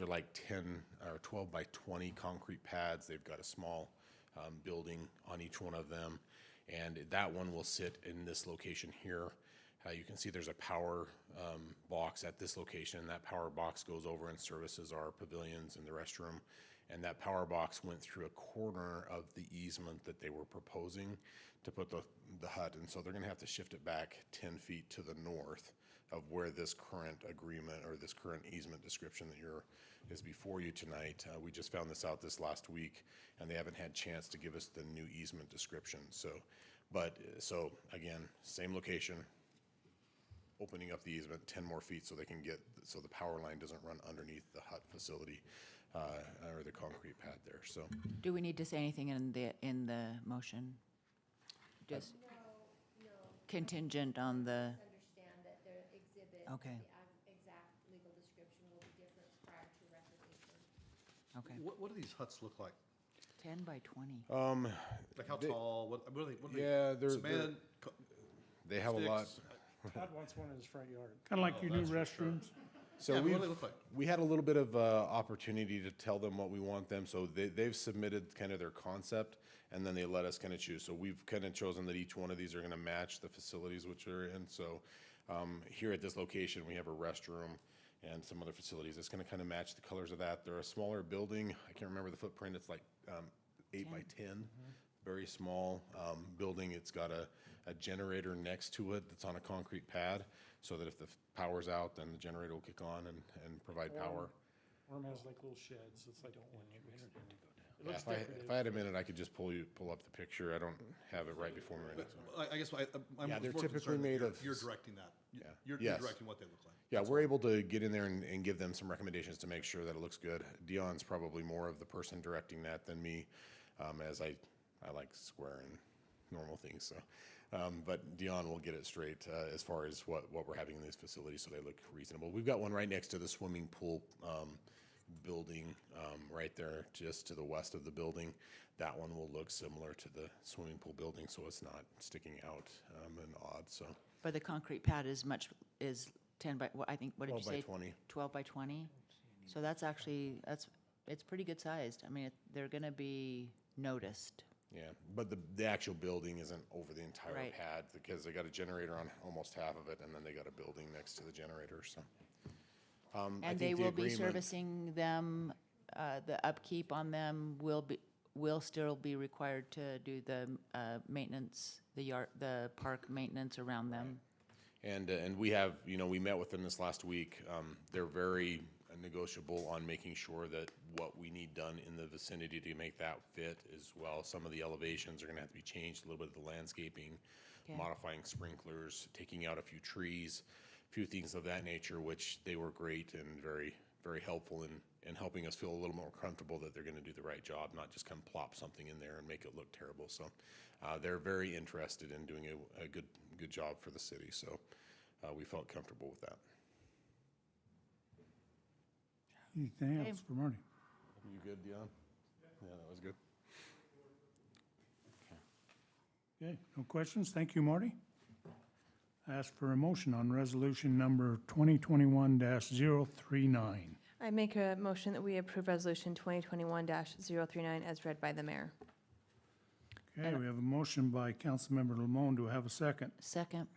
like 10 or 12 by 20 concrete pads. They've got a small building on each one of them, and that one will sit in this location here. You can see there's a power box at this location. That power box goes over and services our pavilions and the restroom. And that power box went through a corner of the easement that they were proposing to put the hut. And so they're going to have to shift it back 10 feet to the north of where this current agreement or this current easement description that is before you tonight. We just found this out this last week, and they haven't had a chance to give us the new easement description. So again, same location, opening up the easement 10 more feet so the power line doesn't run underneath the hut facility or the concrete pad there. So Do we need to say anything in the motion? Just contingent on the. Understand that the exhibit, Okay. the exact legal description will be different prior to replication. Okay. What do these huts look like? 10 by 20. Like how tall? What are they? Yeah, Cement? They have a lot. Todd wants one in his front yard. Kind of like you do restrooms. So Yeah, what do they look like? we had a little bit of opportunity to tell them what we want them. So they've submitted kind of their concept, and then they let us kind of choose. So we've kind of chosen that each one of these are going to match the facilities which they're in. So here at this location, we have a restroom and some other facilities. It's going to kind of match the colors of that. They're a smaller building. I can't remember the footprint. It's like 8 by 10. Very small building. It's got a generator next to it that's on a concrete pad, so that if the power's out, then the generator will kick on and provide power. Orm has like little sheds. It's like It looks If I decorative. had a minute, I could just pull up the picture. I don't have it right before me right now. I guess I'm Yeah, they're more typically concerned that made you're- of You're s- directing that. Yeah. You're Yes. directing what they look like. Yeah, we're able to get in there and give them some recommendations to make sure that it looks good. Dion's probably more of the person directing that than me, as I like square and normal things, so. But Dion will get it straight as far as what we're having in these facilities, so they look reasonable. We've got one right next to the swimming pool building, right there, just to the west of the building. That one will look similar to the swimming pool building, so it's not sticking out and odd, so. But the concrete pad is 10 by, I think, what did you 12 by say? 20. 12 by 20? So that's actually, it's pretty good sized. I mean, they're going to be noticed. Yeah, but the actual building isn't over the entire Right. pad because they got a generator on almost half of it, and then they got a building next to the generator, so. I And think they the will be agreement- servicing them, the upkeep on them will still be required to do the maintenance, the park maintenance around them. And we have, we met with them this last week. They're very negotiable on making sure that what we need done in the vicinity to make that fit as well. Some of the elevations are gonna have to be changed, a little bit of the landscaping, Okay. modifying sprinklers, taking out a few trees, a few things of that nature, which they were great and very, very helpful in helping us feel a little more comfortable that they're gonna do the right job, not just come plop something in there and make it look terrible. So they're very interested in doing a good job for the city, so we felt comfortable with that. Anything Okay. else for Marty? You good, Dion? Yeah, that was good. Okay, no questions? Thank you, Marty. Ask for a motion on resolution number 2021-039. I make a motion that we approve Resolution 2021-039 as read by the mayor. Okay, we have a motion by Councilmember Lamone. Do I have a second? Second.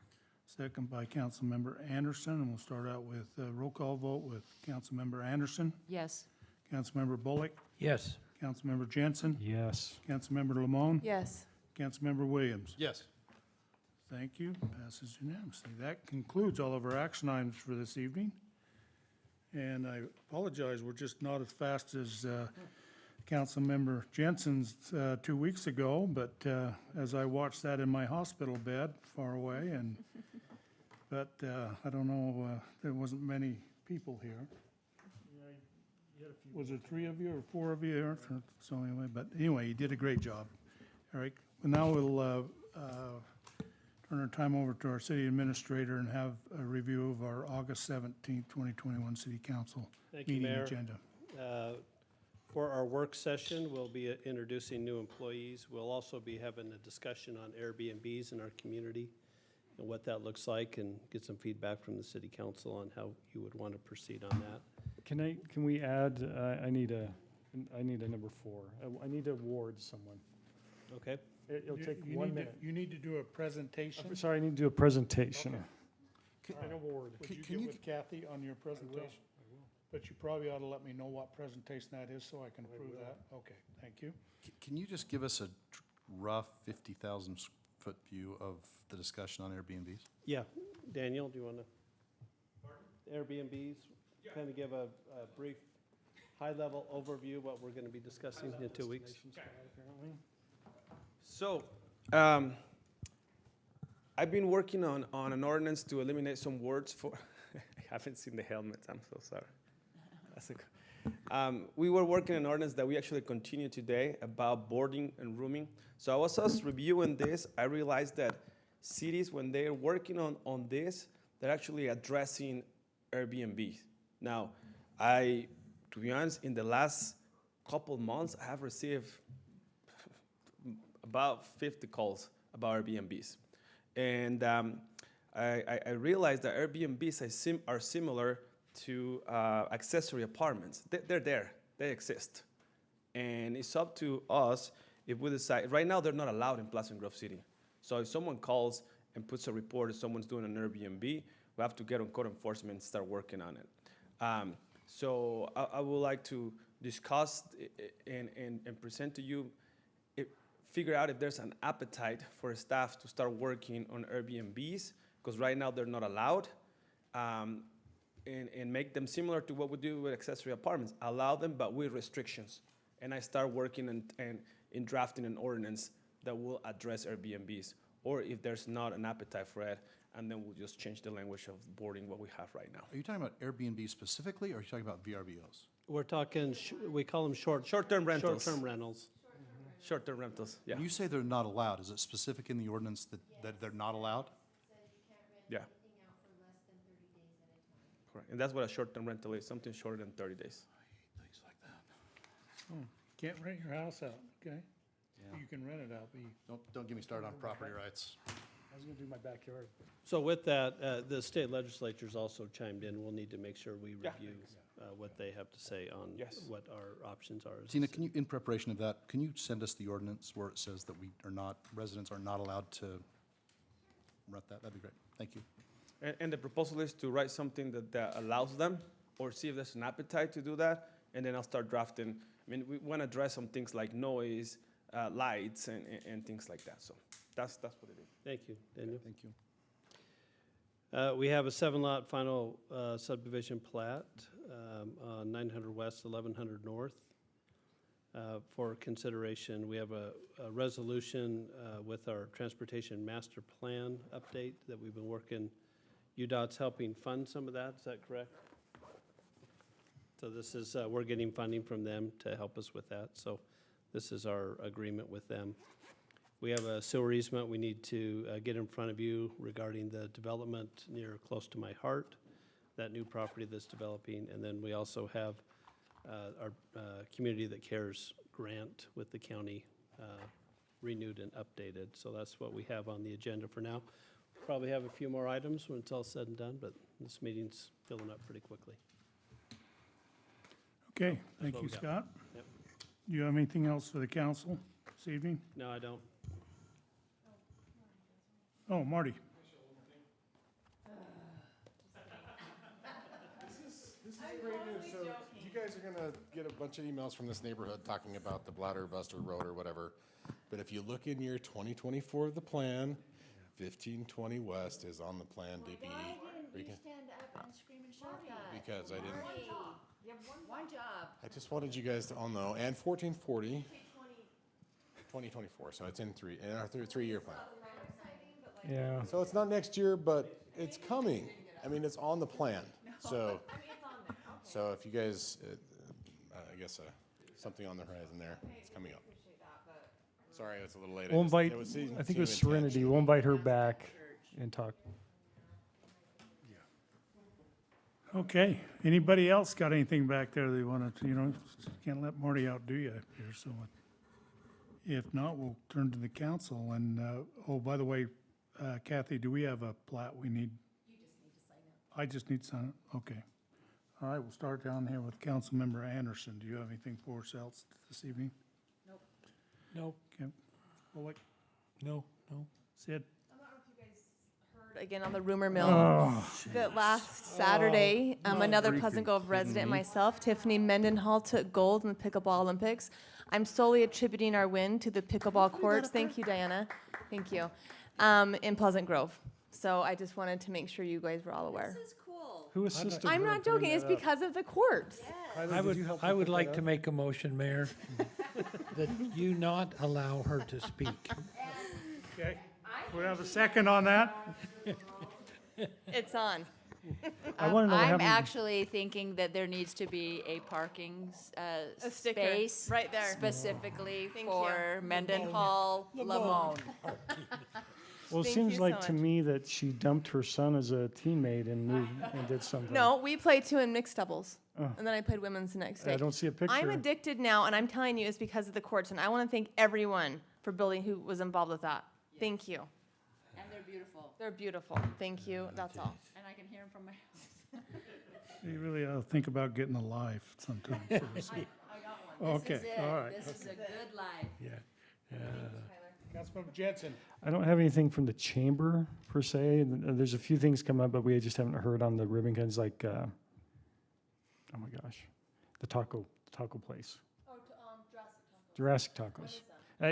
Second by Councilmember Anderson, and we'll start out with a roll call vote with Councilmember Anderson, Yes. Councilmember Bullock, Yes. Councilmember Jensen, Yes. Councilmember Lamone, Yes. Councilmember Williams. Yes. Thank you. Passes unanimously. That concludes all of our action items for this evening. And I apologize, we're just not as fast as Councilmember Jensen's 2 weeks ago, but as I watched that in my hospital bed far away, but I don't know, there wasn't many people here. Was there 3 of you or 4 of you here? So anyway, but anyway, you did a great job, Eric. Well, now we'll turn our time over to our city administrator and have a review of our August 17th, 2021 city council Thank you, meeting Mayor. agenda. For our work session, we'll be introducing new employees. We'll also be having a discussion on Airbnbs in our community and what that looks like, and get some feedback from the city council on how you would want to proceed on that. Can we add, I need a number 4. I need to award someone. Okay? It'll You- take you 1 need to- minute. You need to do a presentation. Sorry, I need to do a presentation. An award. Would you get with Kathy on your presentation? But you probably ought to let me know what presentation that is so I can approve that. Okay, thank you. Can you just give us a rough 50,000 foot view of the discussion on Airbnbs? Yeah. Daniel, do you want to? Airbnbs, kind of give a brief, high-level overview of what we're going to be discussing in 2 weeks. So, I've been working on an ordinance to eliminate some words for, I haven't seen the helmets, I'm so sorry. That's we were working on an ordinance that we actually continue today about boarding and rooming. So I was just reviewing this, I realized that cities, when they're working on this, they're actually addressing Airbnb. Now, to be honest, in the last couple months, I have received about 50 calls about Airbnbs. And I realized that Airbnbs are similar to accessory apartments. They're there, they exist. And it's up to us if we decide, right now they're not allowed in Pleasant Grove City. So if someone calls and puts a report that someone's doing an Airbnb, we have to get on code enforcement and start working on it. So I would like to discuss and present to you, figure out if there's an appetite for staff to start working on Airbnbs, because right now they're not allowed, and make them similar to what we do with accessory apartments. Allow them, but with restrictions. and I start working and in drafting an ordinance that will address Airbnbs, or if there's not an appetite for it, and then we'll just change the language of boarding what we have right now. Are you talking about Airbnb specifically, or are you talking about VRBOs? We're talking, we call them Short-term rentals. short-term rentals. Short-term rentals, yeah. When you say they're not allowed, is it specific in the ordinance that they're not allowed? Yeah. Correct, and that's what a short-term rental is, something shorter than 30 days. Things like that. Oh, can't rent your house out, okay? You can rent it out, but you Don't get me started on property rights. I was gonna do my backyard. So with that, the state legislature's also chimed in. We'll need to make sure we Yeah. review what they have to say on Yes. what our options are. as a Tina, city. can you, in preparation of that, can you send us the ordinance where it says that residents are not allowed to rent that? That'd be great. Thank you. And the proposal is to write something that allows them, or see if there's an appetite to do that, and then I'll start drafting. I mean, we want to address some things like noise, lights, and things like that, so that's what it is. Thank you, Daniel. Thank you. We have a 7-lot final subdivision plat on 900 West, 1100 North. For consideration, we have a resolution with our transportation master plan update that we've been working. UDOT's helping fund some of that, is that correct? So this is, we're getting funding from them to help us with that, so this is our agreement with them. We have a sewer easement we need to get in front of you regarding the development near Close to My Heart, that new property that's developing. And then we also have our Community That Cares grant with the county renewed and updated. So that's what we have on the agenda for now. Probably have a few more items when it's all said and done, but this meeting's filling up pretty quickly. Okay, thank what you, we got. Scott. Yep. Do you have anything else for the council this evening? No, I don't. Oh, Marty. This is great news. So you guys are gonna get a bunch of emails from this neighborhood talking about the Bladder Buster Road or whatever. But if you look in year 2024 of the plan, 1520 West is on the plan to be. stand up and scream and shout that? Because I didn't. You have one job. I just wanted you guys to all know, and 1440. 2024, so it's in our 3-year plan. Yeah. So it's not next year, but it's coming. I mean, it's on the plan. So, if you guys, I guess something on the horizon there, it's coming up. Sorry, it's a little late. We'll invite, It was I think it was seemed intense. Serenity, we'll invite her back and talk. Okay, anybody else got anything back there they want to, can't let Marty outdo you here, so. If not, we'll turn to the council and, oh, by the way, Kathy, do we have a plat we need? You just need to sign it. I just need to sign it, okay. All right, we'll start down here with Councilmember Anderson. Do you have anything for us else this evening? Nope. Nope. Okay. Bullock? No. Sid? Again, on the rumor mill, Oh, that last Saturday, another Pleasant Grove resident, kidding me? myself, Tiffany Mendenhall, took gold in the pickleball Olympics. I'm solely attributing our win to the pickleball courts. Thank you, Diana. Thank you. In Pleasant Grove. So I just wanted to make sure you guys were all aware. This is cool. Who assisted I'm her not in putting joking. It's that up? because of the courts. Kylie, did you help her I put would that like up? to make a motion, Mayor, that you not allow her to speak. okay. We have a second on that? It's on. I wanna know how I'm many- actually thinking that there needs to be a parking A sticker space right there. specifically Thank for Mendenhall, Lamone. Well, it Thank seems you like so to much. me that she dumped her son as a teammate and moved and did something. No, we played 2 in mixed doubles. Oh. And then I played women's the next day. I don't see a picture. I'm addicted now, and I'm telling you, it's because of the courts. And I want to thank everyone for building who was involved with that. Thank you. And they're beautiful. They're beautiful. Thank you. That's all. And I can hear them from my house. You really ought to think about getting a life sometime. I got one. Okay, all right. This is a good life. Yeah. Councilmember Jensen. I don't have anything from the chamber per se. There's a few things coming up, but we just haven't heard on the ribbon cuts, like, oh my gosh, the taco place. Oh, Jurassic Tacos.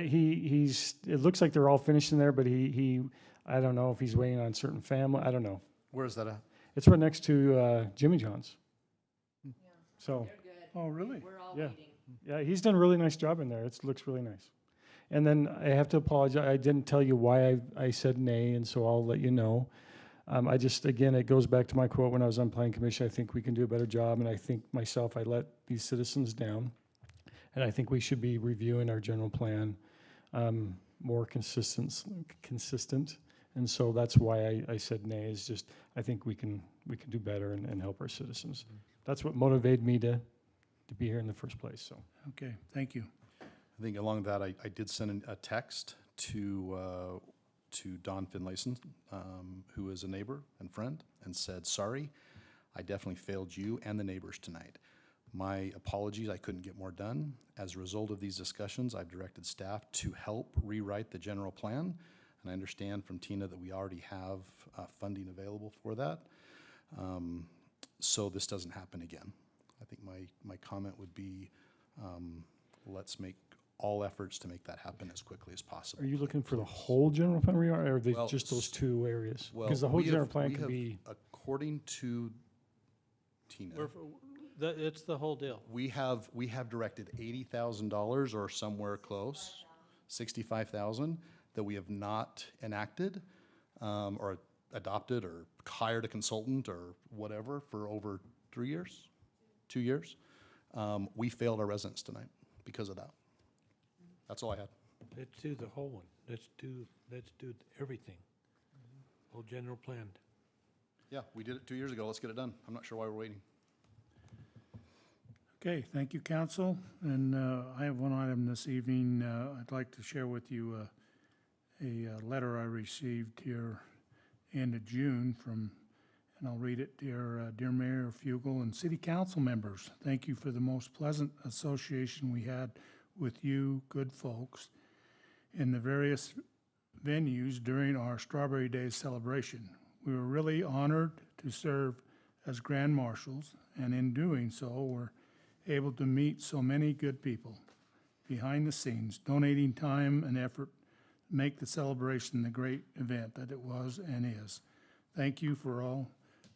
He's, it looks like they're all finished in there, but I don't know if he's waiting on certain family, I don't know. Where's that at? It's right next to Jimmy John's. So, They're good. Oh, really? We're all Yeah. waiting. Yeah, he's done a really nice job in there. It looks really nice. And then I have to apologize. I didn't tell you why I said nay, and so I'll let you know. I just, again, it goes back to my quote when I was on planning commission. I think we can do a better job, and I think myself, I let these citizens down. And I think we should be reviewing our general plan more consistent. And so that's why I said nay, is just, I think we can do better and help our citizens. That's what motivated me to be here in the first place, so. Okay, thank you. I think along that, I did send a text to Don Finlayson, who is a neighbor and friend, and said, sorry, I definitely failed you and the neighbors tonight. My apologies, I couldn't get more done. As a result of these discussions, I've directed staff to help rewrite the general plan. And I understand from Tina that we already have funding available for that. So this doesn't happen again. I think my comment would be, let's make all efforts to make that happen as quickly as possible. Are you looking for the whole general plan rewrite, or are they Well, just those two areas? Well, Because the whole we have- general plan we could have, be, according to Tina, It's the whole deal. we have directed $80,000 or somewhere close, 65,000, that we have not enacted, or adopted, or hired a consultant, or whatever, for over 3 years, 2 years. We failed our residents tonight because of that. That's all I had. Let's do the whole one. Let's do everything. Whole general plan. Yeah, we did it 2 years ago. Let's get it done. I'm not sure why we're waiting. Okay, thank you, council. And I have one item this evening. I'd like to share with you a letter I received here end of June from, and I'll read it. Dear Mayor Fugel and City Council members, thank you for the most pleasant association we had with you good folks in the various venues during our Strawberry Days celebration. We were really honored to serve as grand marshals, and in doing so, we're able to meet so many good people behind the scenes, donating time and effort to make the celebration the great event that it was and is. Thank you for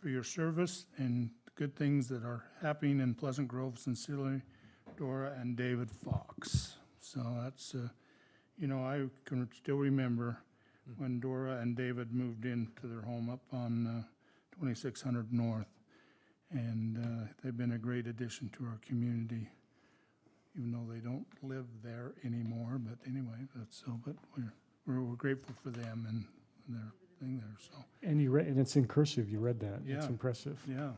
your service and good things that are happening in Pleasant Grove. Sincerely, Dora and David Fox. So that's, I can still remember when Dora and David moved into their home up on 2600 North. And they've been a great addition to our community, even though they don't live there anymore. But anyway, but we're grateful for them and their thing there, so. and you read, and it's in cursive, you read that. It's Yeah. impressive. Yeah.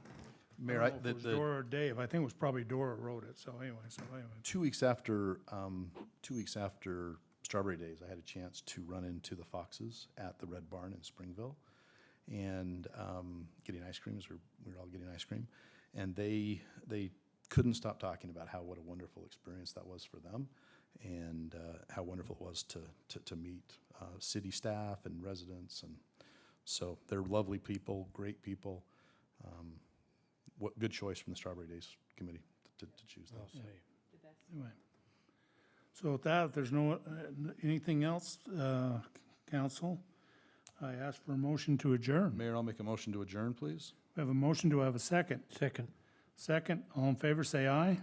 Mayor, I don't know if it was Dora or Dave. I think it was probably Dora wrote it, so anyway. 2 weeks after, 2 weeks after Strawberry Days, I had a chance to run into the Foxes at the Red Barn in Springville, and getting ice cream, as we were all getting ice cream, and they couldn't stop talking about what a wonderful experience that was for them, and how wonderful it was to meet city staff and residents, and so they're lovely people, great people. What good choice from the Strawberry Days Committee to choose them. Anyway. So with that, if there's no, anything else, council, I ask for a motion to adjourn. Mayor, I'll make a motion to adjourn, please. We have a motion. Do I have a second? Second. Second. All in favor, say aye.